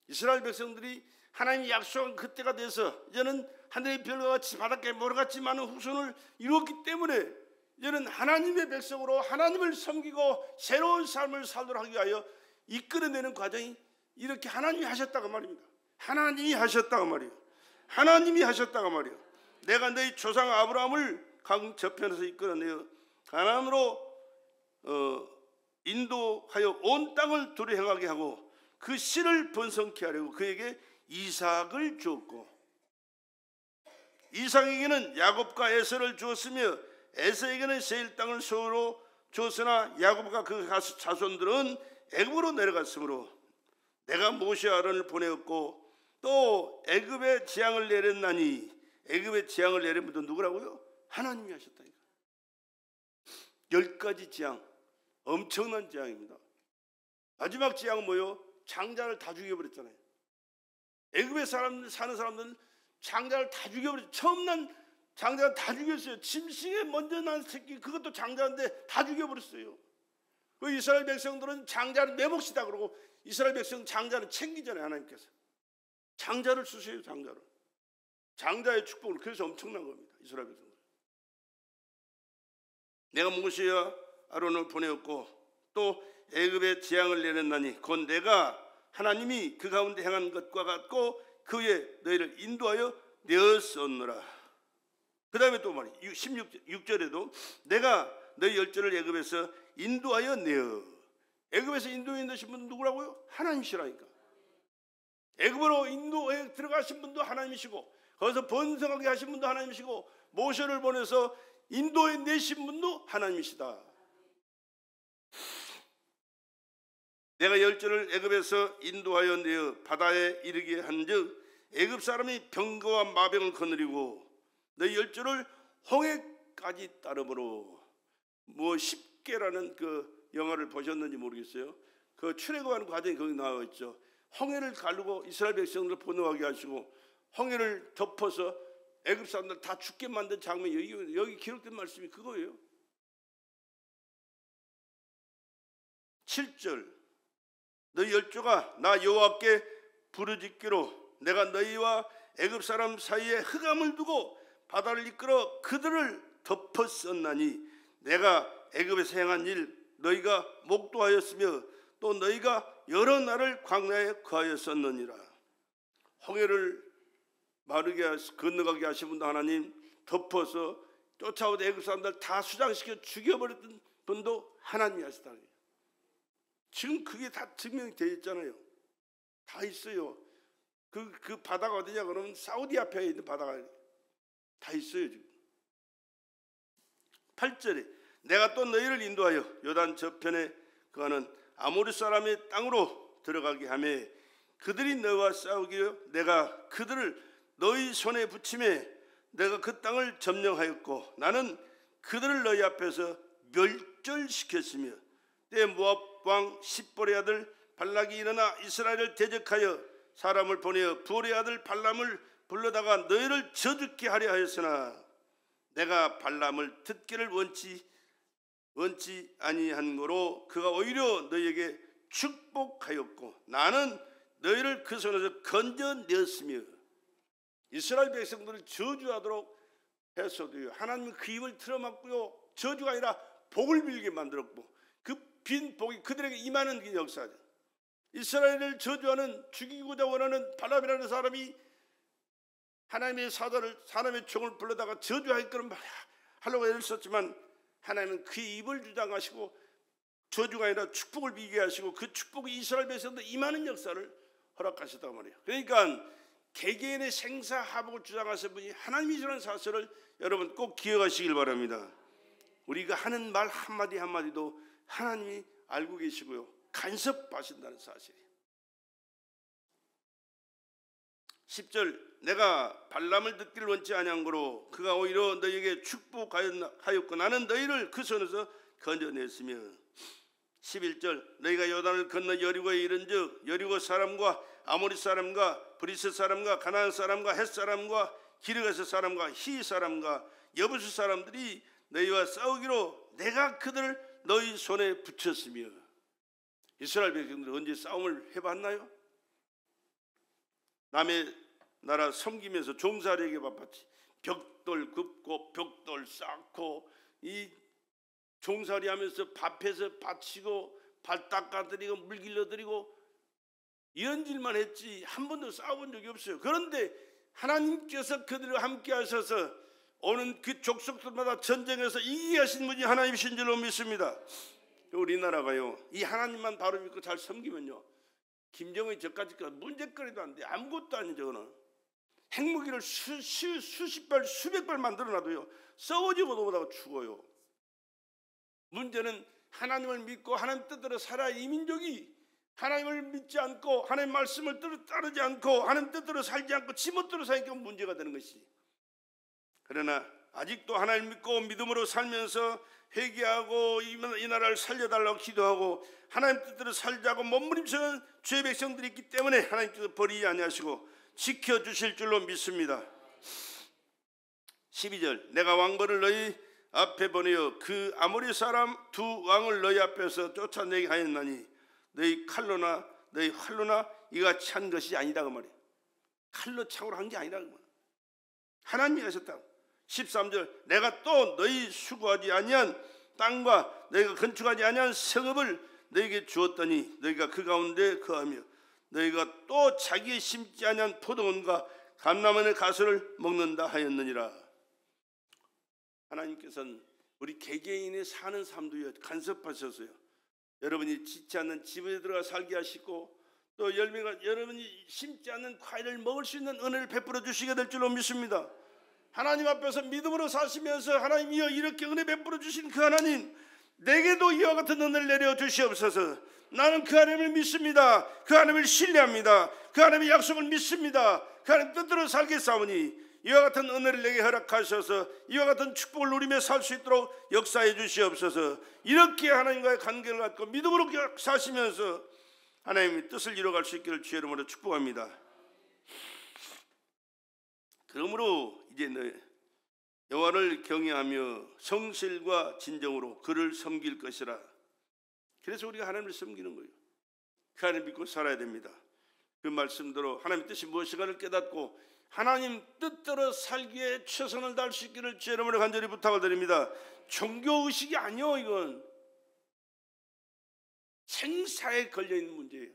Speaker 1: 이스라엘 백성들이 하나님이 약속한 그때가 돼서 이제는 하늘의 별과 같이 바닷가에 모래같이 많은 후손을 이루었기 때문에 이제는 하나님의 백성으로 하나님을 섬기고 새로운 삶을 살도록 하기 위하여 이끌어내는 과정이 이렇게 하나님이 하셨다고 말입니다. 하나님이 하셨다고 말이에요. 하나님이 하셨다고 말이에요. 내가 너희 조상 아브라함을 강 저편에서 이끌어내어 가나안으로 인도하여 온 땅을 두루 행하게 하고 그 씨를 번성케 하려고 그에게 이삭을 주었고 이삭에게는 야곱과 에서를 주었으며 에서에게는 세일 땅을 소유로 주었으나 야곱과 그 자손들은 애굽으로 내려갔으므로 내가 모세와 아론을 보내었고 또 애굽에 재앙을 내렸나니 애굽에 재앙을 내린 분도 누구라고요? 하나님이 하셨다니까. 10가지 재앙, 엄청난 재앙입니다. 마지막 재앙은 뭐예요? 장자를 다 죽여버렸잖아요. 애굽에 사는 사람들은 장자를 다 죽여버렸어요. 처음 난 장자를 다 죽였어요. 짐승에 먼저 난 새끼 그것도 장자인데 다 죽여버렸어요. 그 이스라엘 백성들은 장자는 내 몫이다 그러고 이스라엘 백성 장자는 챙기잖아요. 하나님께서 장자를 쓰세요. 장자를. 장자의 축복을. 그래서 엄청난 겁니다. 이스라엘 백성들. 내가 모세와 아론을 보내었고 또 애굽에 재앙을 내렸나니 곧 내가 하나님이 그 가운데 행한 것과 같고 그 후에 너희를 인도하여 내었었노라. 그 다음에 또 말이 16절에도 내가 너희 열조를 애굽에서 인도하여 내어. 애굽에서 인도해 내신 분은 누구라고요? 하나님이시라니까. 애굽으로 인도에 들어가신 분도 하나님이시고 거기서 번성하게 하신 분도 하나님이시고 모세를 보내서 인도에 내신 분도 하나님이시다. 내가 열조를 애굽에서 인도하여 내어 바다에 이르게 한즉 애굽 사람이 병거와 마병을 거느리고 너희 열조를 홍해까지 따르므로. 뭐 십계라는 그 영화를 보셨는지 모르겠어요. 그 출애굽하는 과정이 거기 나와 있죠. 홍해를 가르고 이스라엘 백성들을 번호하게 하시고 홍해를 덮어서 애굽 사람들 다 죽게 만든 장면이 여기 기록된 말씀이 그거예요. 7절 너희 열조가 나 여호와께 부르짖기로 내가 너희와 애굽 사람 사이에 흑암을 두고 바다를 이끌어 그들을 덮었었나니 내가 애굽에서 행한 일 너희가 목도하였으며 또 너희가 여러 날을 광야에 거하였었느니라. 홍해를 마르게 건너가게 하신 분도 하나님, 덮어서 쫓아오던 애굽 사람들 다 수장시켜 죽여버렸던 분도 하나님이 하시다. 지금 그게 다 증명이 되어 있잖아요. 다 있어요. 그 바다가 어디냐 그러면 사우디아라비아에 있는 바다가 다 있어요. 지금 8절에 내가 또 너희를 인도하여 요단 저편에 거하는 아모리 사람의 땅으로 들어가게 하며 그들이 너희와 싸우기로 내가 그들을 너희 손에 붙임에 내가 그 땅을 점령하였고 나는 그들을 너희 앞에서 멸절시켰으며 때 모압 왕 십볼의 아들 발락이 일어나 이스라엘을 대적하여 사람을 보내어 부올의 아들 발람을 불러다가 너희를 저주케 하려 하였으나 내가 발람을 듣기를 원치 아니한 거로 그가 오히려 너희에게 축복하였고 나는 너희를 그 손에서 건져내었으며. 이스라엘 백성들을 저주하도록 했어도요 하나님은 그 입을 틀어막고요 저주가 아니라 복을 빌게 만들었고 그 빈 복이 그들에게 임하는 그 역사죠. 이스라엘을 저주하는 죽이고자 원하는 발람이라는 사람이 하나님의 사자를 사람의 종을 불러다가 저주하기끔 하려고 애를 썼지만 하나님은 그 입을 주장하시고 저주가 아니라 축복을 비게 하시고 그 축복이 이스라엘 백성들 임하는 역사를 허락하셨단 말이에요. 그러니까 개개인의 생사하복을 주장하신 분이 하나님이시라는 사실을 여러분 꼭 기억하시길 바랍니다. 우리가 하는 말 한마디 한마디도 하나님이 알고 계시고요 간섭하신다는 사실이에요. 10절 내가 발람을 듣기를 원치 아니한 거로 그가 오히려 너희에게 축복하였고 나는 너희를 그 손에서 건져냈으며. 11절 너희가 요단을 건너 여리고에 이른즉 여리고 사람과 아모리 사람과 브리스 사람과 가나안 사람과 헷 사람과 기르가스 사람과 히 사람과 여부수 사람들이 너희와 싸우기로 내가 그들을 너희 손에 붙였으며. 이스라엘 백성들이 언제 싸움을 해봤나요? 남의 나라 섬기면서 종살이에게 바빴지. 벽돌 굽고 벽돌 쌓고 이 종살이하면서 밥해서 바치고 발 닦아드리고 물 길러드리고 이런 일만 했지 한 번도 싸워본 적이 없어요. 그런데 하나님께서 그들과 함께 하셔서 오는 그 족속들마다 전쟁에서 이기게 하신 분이 하나님이신 줄로 믿습니다. 우리나라가요 이 하나님만 바로 믿고 잘 섬기면요 김정은이 저까지 문제거리도 안 돼. 아무것도 아니죠. 저거는 핵무기를 수십 발 수백 발 만들어놔도요 썩어지고 넘어다가 죽어요. 문제는 하나님을 믿고 하나님 뜻대로 살아야 이 민족이 하나님을 믿지 않고 하나님 말씀을 따르지 않고 하나님 뜻대로 살지 않고 지멋대로 사니까 문제가 되는 것이. 그러나 아직도 하나님 믿고 믿음으로 살면서 회개하고 이 나라를 살려달라고 기도하고 하나님 뜻대로 살자고 몸부림치는 주의 백성들이 있기 때문에 하나님께서 버리지 아니하시고 지켜주실 줄로 믿습니다. 12절 내가 왕벌을 너희 앞에 보내어 그 아모리 사람 두 왕을 너희 앞에서 쫓아내게 하였나니 너희 칼로나 너희 활로나 이같이 한 것이 아니다 그 말이에요. 칼로 창으로 한 게 아니라 그 말이에요. 하나님이 하셨다. 13절 내가 또 너희 수고하지 아니한 땅과 너희가 건축하지 아니한 성읍을 너희에게 주었더니 너희가 그 가운데 거하며 너희가 또 자기의 심지 아니한 포도원과 감람원의 가수를 먹는다 하였느니라. 하나님께서는 우리 개개인의 사는 삶도 간섭하셨어요. 여러분이 짓지 않는 집에 들어가 살게 하시고 또 열매가 여러분이 심지 않는 과일을 먹을 수 있는 은혜를 베풀어 주시게 될 줄로 믿습니다. 하나님 앞에서 믿음으로 사시면서 하나님이여 이렇게 은혜 베풀어 주신 그 하나님, 내게도 이와 같은 은혜를 내려 주시옵소서. 나는 그 하나님을 믿습니다. 그 하나님을 신뢰합니다. 그 하나님의 약속을 믿습니다. 그 하나님 뜻대로 살겠사오니 이와 같은 은혜를 내게 허락하셔서 이와 같은 축복을 누리며 살 수 있도록 역사해 주시옵소서. 이렇게 하나님과의 관계를 갖고 믿음으로 사시면서 하나님의 뜻을 이뤄갈 수 있기를 주의 이름으로 축복합니다. 그러므로 이제 여호와를 경외하며 성실과 진정으로 그를 섬길 것이라. 그래서 우리가 하나님을 섬기는 거예요. 그 하나님 믿고 살아야 됩니다. 그 말씀대로 하나님의 뜻이 무엇인가를 깨닫고 하나님 뜻대로 살기에 최선을 다할 수 있기를 주의 이름으로 간절히 부탁을 드립니다. 종교의식이 아니요, 이건 생사에 걸려있는 문제예요.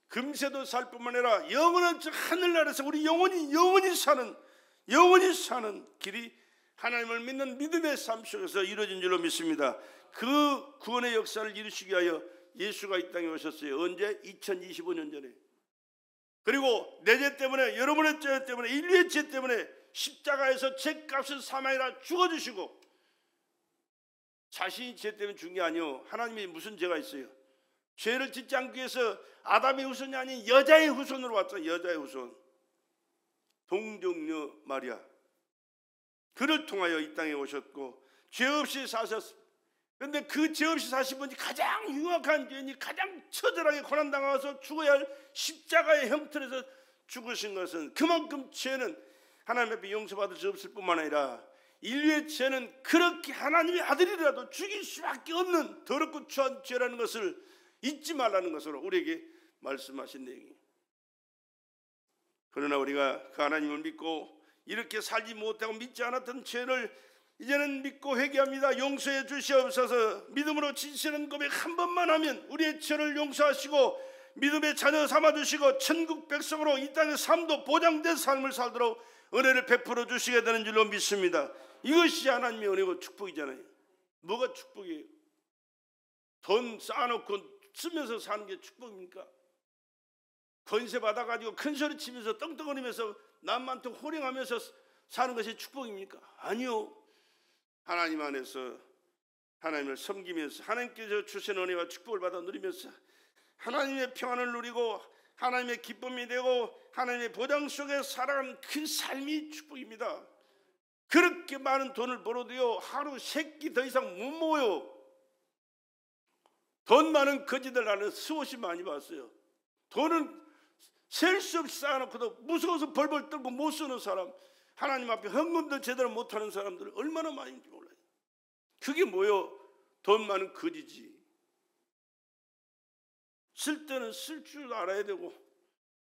Speaker 1: 금세도 살 뿐만 아니라 영원한 하늘나라에서 우리 영원히 사는 길이 하나님을 믿는 믿음의 삶 속에서 이루어진 줄로 믿습니다. 그 구원의 역사를 이루시기 위하여 예수가 이 땅에 오셨어요. 언제? 2025년 전에. 그리고 내 죄 때문에, 여러분의 죄 때문에, 인류의 죄 때문에 십자가에서 죄값을 사망이라 죽어주시고, 자신이 죄 때문에 죽은 게 아니요, 하나님이 무슨 죄가 있어요? 죄를 짓지 않기 위해서 아담의 후손이 아닌 여자의 후손으로 왔죠. 여자의 후손, 동정녀 마리아, 그를 통하여 이 땅에 오셨고 죄 없이 사셨습니다. 그런데 그 죄 없이 사신 분이 가장 흉악한 죄인이 가장 처절하게 고난당하서 죽어야 할 십자가의 형틀에서 죽으신 것은 그만큼 죄는 하나님 앞에 용서받을 수 없을 뿐만 아니라 인류의 죄는 그렇게 하나님의 아들이라도 죽일 수밖에 없는 더럽고 추한 죄라는 것을 잊지 말라는 것으로 우리에게 말씀하신 내용이에요. 그러나 우리가 그 하나님을 믿고 이렇게 살지 못하고 믿지 않았던 죄를 이제는 믿고 회개합니다. 용서해 주시옵소서. 믿음으로 진실한 고백 한 번만 하면 우리의 죄를 용서하시고 믿음의 자녀 삼아주시고 천국 백성으로 이 땅의 삶도 보장된 삶을 살도록 은혜를 베풀어 주시게 되는 줄로 믿습니다. 이것이 하나님의 은혜고 축복이잖아요. 뭐가 축복이에요? 돈 쌓아놓고 쓰면서 사는 게 축복입니까? 권세 받아가지고 큰 소리 치면서 떵떵거리면서 남한테 호령하면서 사는 것이 축복입니까? 아니요. 하나님 안에서 하나님을 섬기면서 하나님께서 주신 은혜와 축복을 받아 누리면서 하나님의 평안을 누리고 하나님의 기쁨이 되고 하나님의 보장 속에 살아가는 그 삶이 축복입니다. 그렇게 많은 돈을 벌어도요, 하루 3끼 더 이상 못 모여요. 돈 많은 거지들 나는 수없이 많이 봤어요. 돈은 셀 수 없이 쌓아놓고도 무서워서 벌벌 떨고 못 쓰는 사람, 하나님 앞에 헌금도 제대로 못하는 사람들 얼마나 많은지 몰라요. 그게 뭐요? 돈 많은 거지지. 쓸 때는 쓸 줄 알아야 되고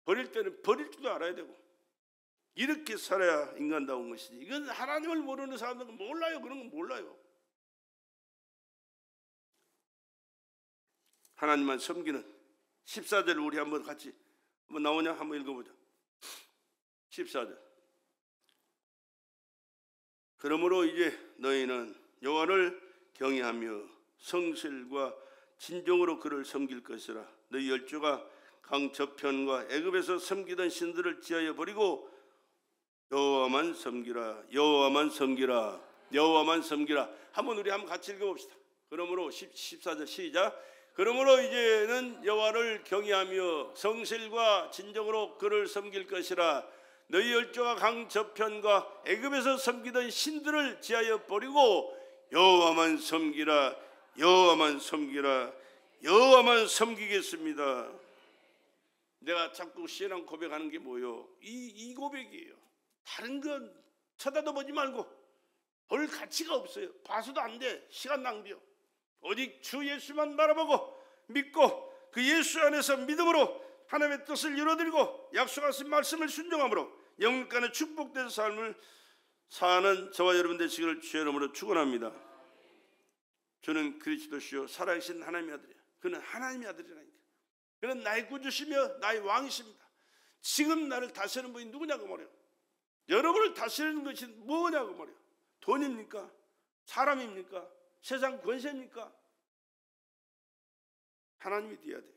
Speaker 1: 버릴 때는 버릴 줄도 알아야 되고 이렇게 살아야 인간다운 것이지. 이건 하나님을 모르는 사람들은 몰라요. 그런 건 몰라요. 하나님만 섬기는 14절을 우리 한번 같이 한번 나오냐? 한번 읽어보자. 14절. 그러므로 이제 너희는 여호와를 경외하며 성실과 진정으로 그를 섬길 것이라. 너희 열조가 강 저편과 애굽에서 섬기던 신들을 지하여 버리고 여호와만 섬기라. 여호와만 섬기라. 여호와만 섬기라. 한번 우리 한번 같이 읽어봅시다. 그러므로 14절 시작. 그러므로 이제는 여호와를 경외하며 성실과 진정으로 그를 섬길 것이라. 너희 열조가 강 저편과 애굽에서 섬기던 신들을 지하여 버리고 여호와만 섬기라. 여호와만 섬기라. 여호와만 섬기겠습니다. 내가 자꾸 신앙 고백하는 게 뭐예요? 이 고백이에요. 다른 건 쳐다도 보지 말고 볼 가치가 없어요. 봐서도 안 돼. 시간 낭비요. 오직 주 예수만 바라보고 믿고 그 예수 안에서 믿음으로 하나님의 뜻을 이루어드리고 약속하신 말씀을 순종함으로 영육간의 축복된 삶을 사는 저와 여러분 되시기를 주의 이름으로 축원합니다. 저는 그리스도시요 살아계신 하나님의 아들이야. 그는 하나님의 아들이라니까. 그는 나의 구주시며 나의 왕이십니다. 지금 나를 다스리는 분이 누구냐고 말이요. 여러분을 다스리는 것이 뭐냐고 말이요. 돈입니까? 사람입니까? 세상 권세입니까? 하나님이 되어야 돼요.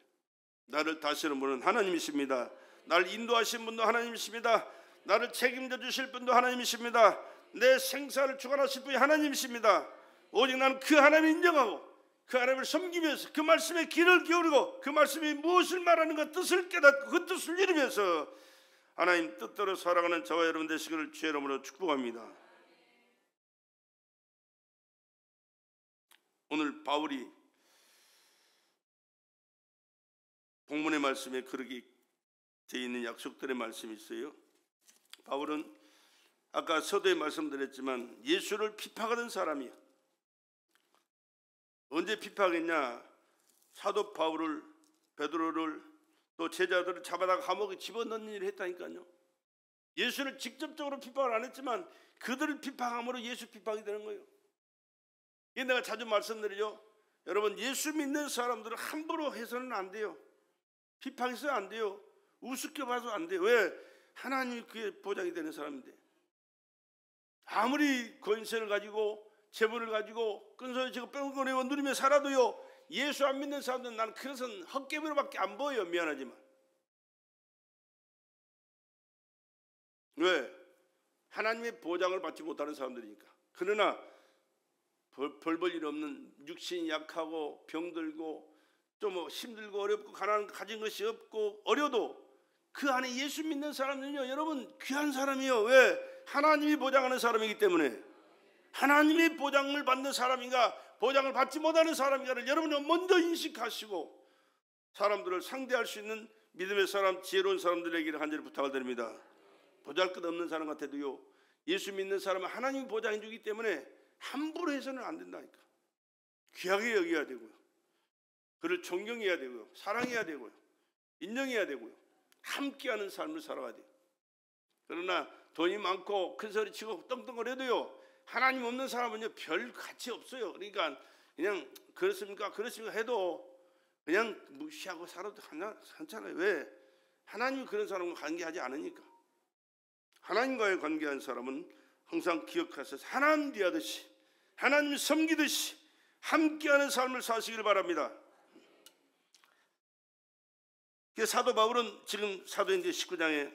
Speaker 1: 나를 다스리는 분은 하나님이십니다. 나를 인도하신 분도 하나님이십니다. 나를 책임져 주실 분도 하나님이십니다. 내 생사를 주관하실 분이 하나님이십니다. 오직 나는 그 하나님을 인정하고 그 하나님을 섬기면서 그 말씀에 귀를 기울이고 그 말씀이 무엇을 말하는가 뜻을 깨닫고 그 뜻을 이루면서 하나님 뜻대로 살아가는 저와 여러분 되시기를 주의 이름으로 축복합니다. 오늘 바울이 본문의 말씀에 그렇게 되어 있는 약속들의 말씀이 있어요. 바울은 아까 서두에 말씀드렸지만 예수를 피파하던 사람이야. 언제 피파하겠냐? 사도 바울을, 베드로를 또 제자들을 잡아다가 감옥에 집어넣는 일을 했다니까요. 예수를 직접적으로 피파를 안 했지만 그들을 피파함으로 예수 피파하게 되는 거예요. 이게 내가 자주 말씀드리죠. 여러분, 예수 믿는 사람들을 함부로 해서는 안 돼요. 피파해서 안 돼요. 우습게 봐서 안 돼요. 왜? 하나님이 그게 보장이 되는 사람인데. 아무리 권세를 가지고 재물을 가지고 끈소리 지고 뺑거리고 누리며 살아도요, 예수 안 믿는 사람들은 나는 그것은 헛개비로밖에 안 보여요. 미안하지만. 왜? 하나님의 보장을 받지 못하는 사람들이니까. 그러나 벌 볼 일 없는 육신이 약하고 병들고 또 뭐 힘들고 어렵고 가진 것이 없고 어려도 그 안에 예수 믿는 사람은요, 여러분 귀한 사람이요. 왜? 하나님이 보장하는 사람이기 때문에. 하나님의 보장을 받는 사람인가 보장을 받지 못하는 사람인가를 여러분은 먼저 인식하시고 사람들을 상대할 수 있는 믿음의 사람, 지혜로운 사람들에게 간절히 부탁을 드립니다. 보잘것없는 사람 같아도요, 예수 믿는 사람은 하나님이 보장해 주기 때문에 함부로 해서는 안 된다니까. 귀하게 여겨야 되고요, 그를 존경해야 되고요, 사랑해야 되고요, 인정해야 되고요, 함께하는 삶을 살아가야 돼요. 그러나 돈이 많고 큰 소리 치고 떵떵거려도요, 하나님 없는 사람은요 별 가치 없어요. 그러니까 그냥 그렇습니까 해도 그냥 무시하고 살아도 괜찮아요. 왜? 하나님이 그런 사람과 관계하지 않으니까. 하나님과의 관계한 사람은 항상 기억하셔서 하나님 대하듯이, 하나님 섬기듯이 함께하는 삶을 사시길 바랍니다. 사도 바울은 지금 사도행전 19장에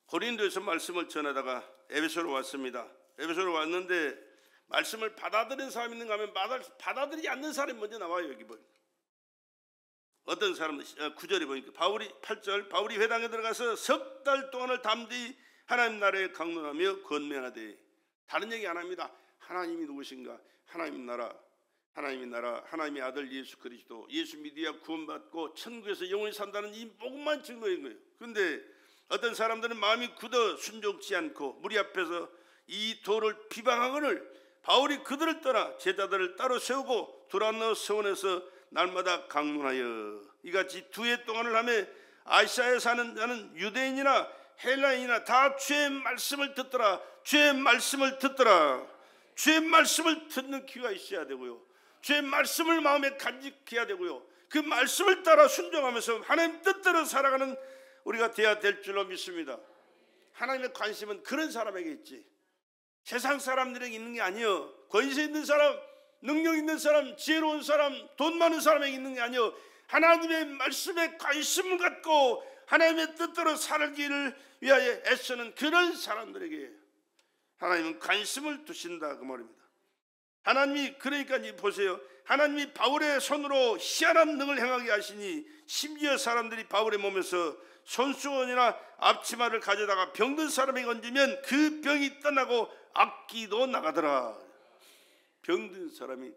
Speaker 1: 고린도에서 말씀을 전하다가 에베소로 왔습니다. 에베소로 왔는데 말씀을 받아들인 사람이 있는가 하면 받아들이지 않는 사람이 먼저 나와요. 여기 보니까 어떤 사람은 9절에 보니까 8절 바울이 회당에 들어가서 석 달 동안을 담대히 하나님 나라에 강론하며 권면하되. 다른 얘기 안 합니다. 하나님이 누구신가? 하나님 나라, 하나님의 아들 예수 그리스도, 예수 믿어야 구원받고 천국에서 영원히 산다는 이 복음만 증거인 거예요. 그런데 어떤 사람들은 마음이 굳어 순종치 않고 무리 앞에서 이 도를 비방하거늘 바울이 그들을 떠나 제자들을 따로 세우고 두란노 서원에서 날마다 강론하여 이같이 2해 동안을 하며 아시아에 사는 자는 유대인이나 헬라인이나 다 주의 말씀을 듣더라. 주의 말씀을 듣더라. 주의 말씀을 듣는 귀가 있어야 되고요, 주의 말씀을 마음에 간직해야 되고요, 그 말씀을 따라 순종하면서 하나님 뜻대로 살아가는 우리가 되어야 될 줄로 믿습니다. 하나님의 관심은 그런 사람에게 있지 세상 사람들에게 있는 게 아니요, 권세 있는 사람, 능력 있는 사람, 지혜로운 사람, 돈 많은 사람에게 있는 게 아니요, 하나님의 말씀에 관심을 갖고 하나님의 뜻대로 살기를 위하여 애쓰는 그런 사람들에게 하나님은 관심을 두신다 그 말입니다. 하나님이 그러니까 보세요. 하나님이 바울의 손으로 희한한 능을 행하게 하시니 심지어 사람들이 바울의 몸에서 손수건이나 앞치마를 가져다가 병든 사람에게 얹으면 그 병이 떠나고 악기도 나가더라. 병든 사람이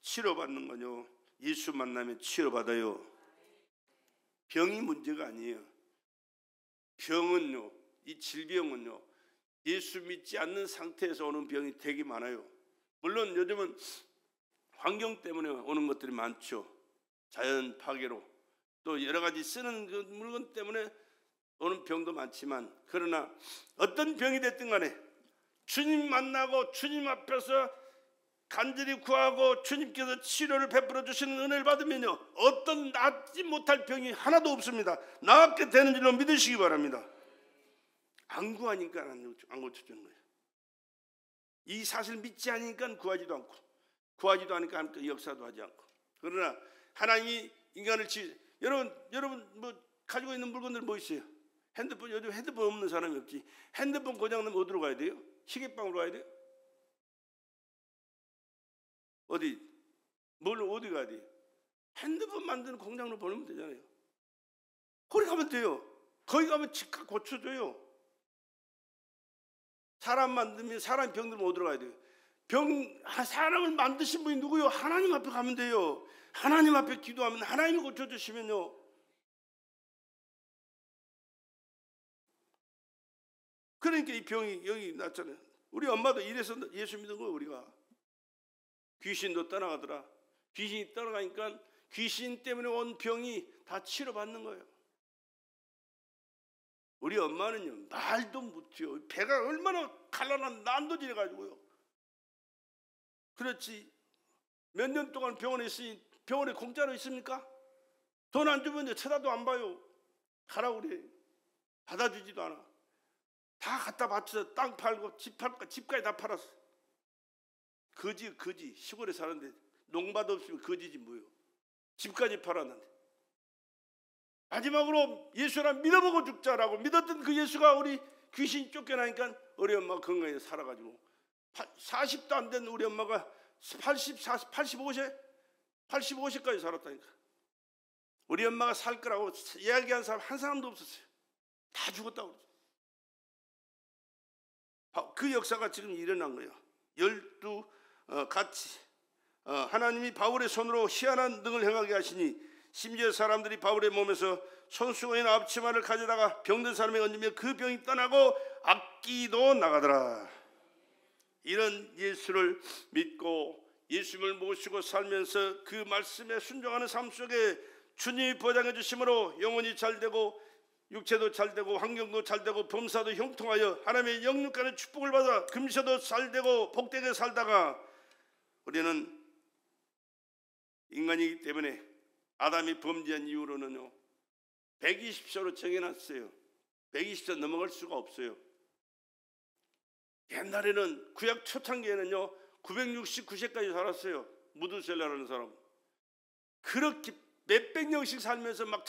Speaker 1: 치료받는 거요, 예수 만나면 치료받아요. 병이 문제가 아니에요. 병은요, 이 질병은요, 예수 믿지 않는 상태에서 오는 병이 되게 많아요. 물론 요즘은 환경 때문에 오는 것들이 많죠. 자연 파괴로 또 여러 가지 쓰는 그 물건 때문에 오는 병도 많지만, 그러나 어떤 병이 됐든 간에 주님 만나고 주님 앞에서 간절히 구하고 주님께서 치료를 베풀어 주시는 은혜를 받으면요, 어떤 낫지 못할 병이 하나도 없습니다. 낫게 되는 줄로 믿으시기 바랍니다. 안 구하니까 안 고쳐주는 거예요. 이 사실 믿지 않으니까 구하지도 않고, 구하지도 않으니까 하나님께 역사도 하지 않고. 그러나 하나님이 인간을 여러분 뭐 가지고 있는 물건들 뭐 있어요? 핸드폰, 요즘 핸드폰 없는 사람이 없지. 핸드폰 고장 나면 어디로 가야 돼요? 시계방으로 가야 돼요? 어디 가야 돼요? 핸드폰 만드는 공장으로 보내면 되잖아요. 거기 가면 돼요. 거기 가면 즉각 고쳐줘요. 사람 만들면, 사람 병들면 어디로 가야 돼요? 사람을 만드신 분이 누구요? 하나님 앞에 가면 돼요. 하나님 앞에 기도하면 하나님이 고쳐주시면요. 그러니까 이 병이 여기 났잖아요. 우리 엄마도 이래서 예수 믿은 거예요. 우리가 귀신도 떠나가더라. 귀신이 떠나가니까 귀신 때문에 온 병이 다 치료받는 거예요. 우리 엄마는요, 말도 못해요. 배가 얼마나 갈라난 난도질해 가지고요. 그렇지, 몇 년 동안 병원에 있으니 병원에 공짜로 있습니까? 돈 안 주면 쳐다도 안 봐요. 가라고 그래. 받아주지도 않아. 다 갖다 바쳐서 땅 팔고 집까지 다 팔았어. 거지. 시골에 사는데 농밭 없으면 거지지 뭐요. 집까지 팔았는데. 마지막으로 예수라 믿어보고 죽자라고 믿었던 그 예수가 우리 귀신이 쫓겨나니까 우리 엄마가 건강하게 살아가지고 40도 안 된 우리 엄마가 85세까지 살았다니까. 우리 엄마가 살 거라고 이야기한 사람 한 사람도 없었어요. 다 죽었다고 그러죠. 그 역사가 지금 일어난 거예요. 같이 하나님이 바울의 손으로 희한한 능을 행하게 하시니 심지어 사람들이 바울의 몸에서 손수건이나 앞치마를 가져다가 병든 사람에게 얹으며 그 병이 떠나고 악기도 나가더라. 이런 예수를 믿고 예수님을 모시고 살면서 그 말씀에 순종하는 삶 속에 주님이 보장해 주심으로 영혼이 잘되고 육체도 잘되고 환경도 잘되고 범사도 형통하여 하나님의 영육간의 축복을 받아 금세도 잘되고 복되게 살다가 우리는 인간이기 때문에 아담이 범죄한 이후로는요 120세로 정해놨어요. 120세 넘어갈 수가 없어요. 옛날에는 구약 초창기에는요 969세까지 살았어요. 무드셀라라는 사람. 그렇게 몇백 년씩 살면서 막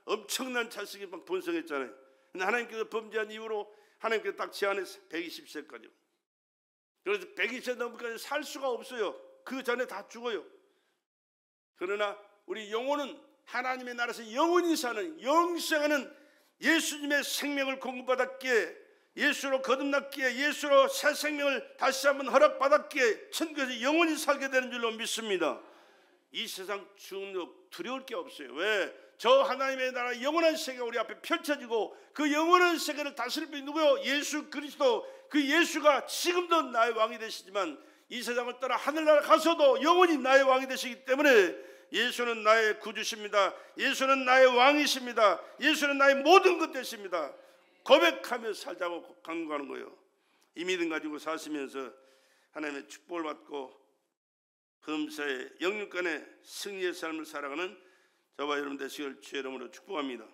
Speaker 1: 엄청난 자식이 막 번성했잖아요. 근데 하나님께서 범죄한 이후로 하나님께서 딱 제한했어요. 120세까지. 그래서 120세 넘기까지 살 수가 없어요. 그 전에 다 죽어요. 그러나 우리 영혼은 하나님의 나라에서 영원히 사는 영생하는 예수님의 생명을 공급받았기에, 예수로 거듭났기에, 예수로 새 생명을 다시 한번 허락받았기에 천국에서 영원히 살게 되는 줄로 믿습니다. 이 세상 중력 두려울 게 없어요. 왜? 저 하나님의 나라 영원한 세계가 우리 앞에 펼쳐지고 그 영원한 세계를 다스릴 분이 누구요? 예수 그리스도. 그 예수가 지금도 나의 왕이 되시지만 이 세상을 떠나 하늘나라 가서도 영원히 나의 왕이 되시기 때문에 예수는 나의 구주십니다. 예수는 나의 왕이십니다. 예수는 나의 모든 것 되십니다. 고백하며 살자고 강구하는 거예요. 이 믿음 가지고 사시면서 하나님의 축복을 받고 범사의 영육간의 승리의 삶을 살아가는 저와 여러분 되시길 주의 이름으로 축복합니다.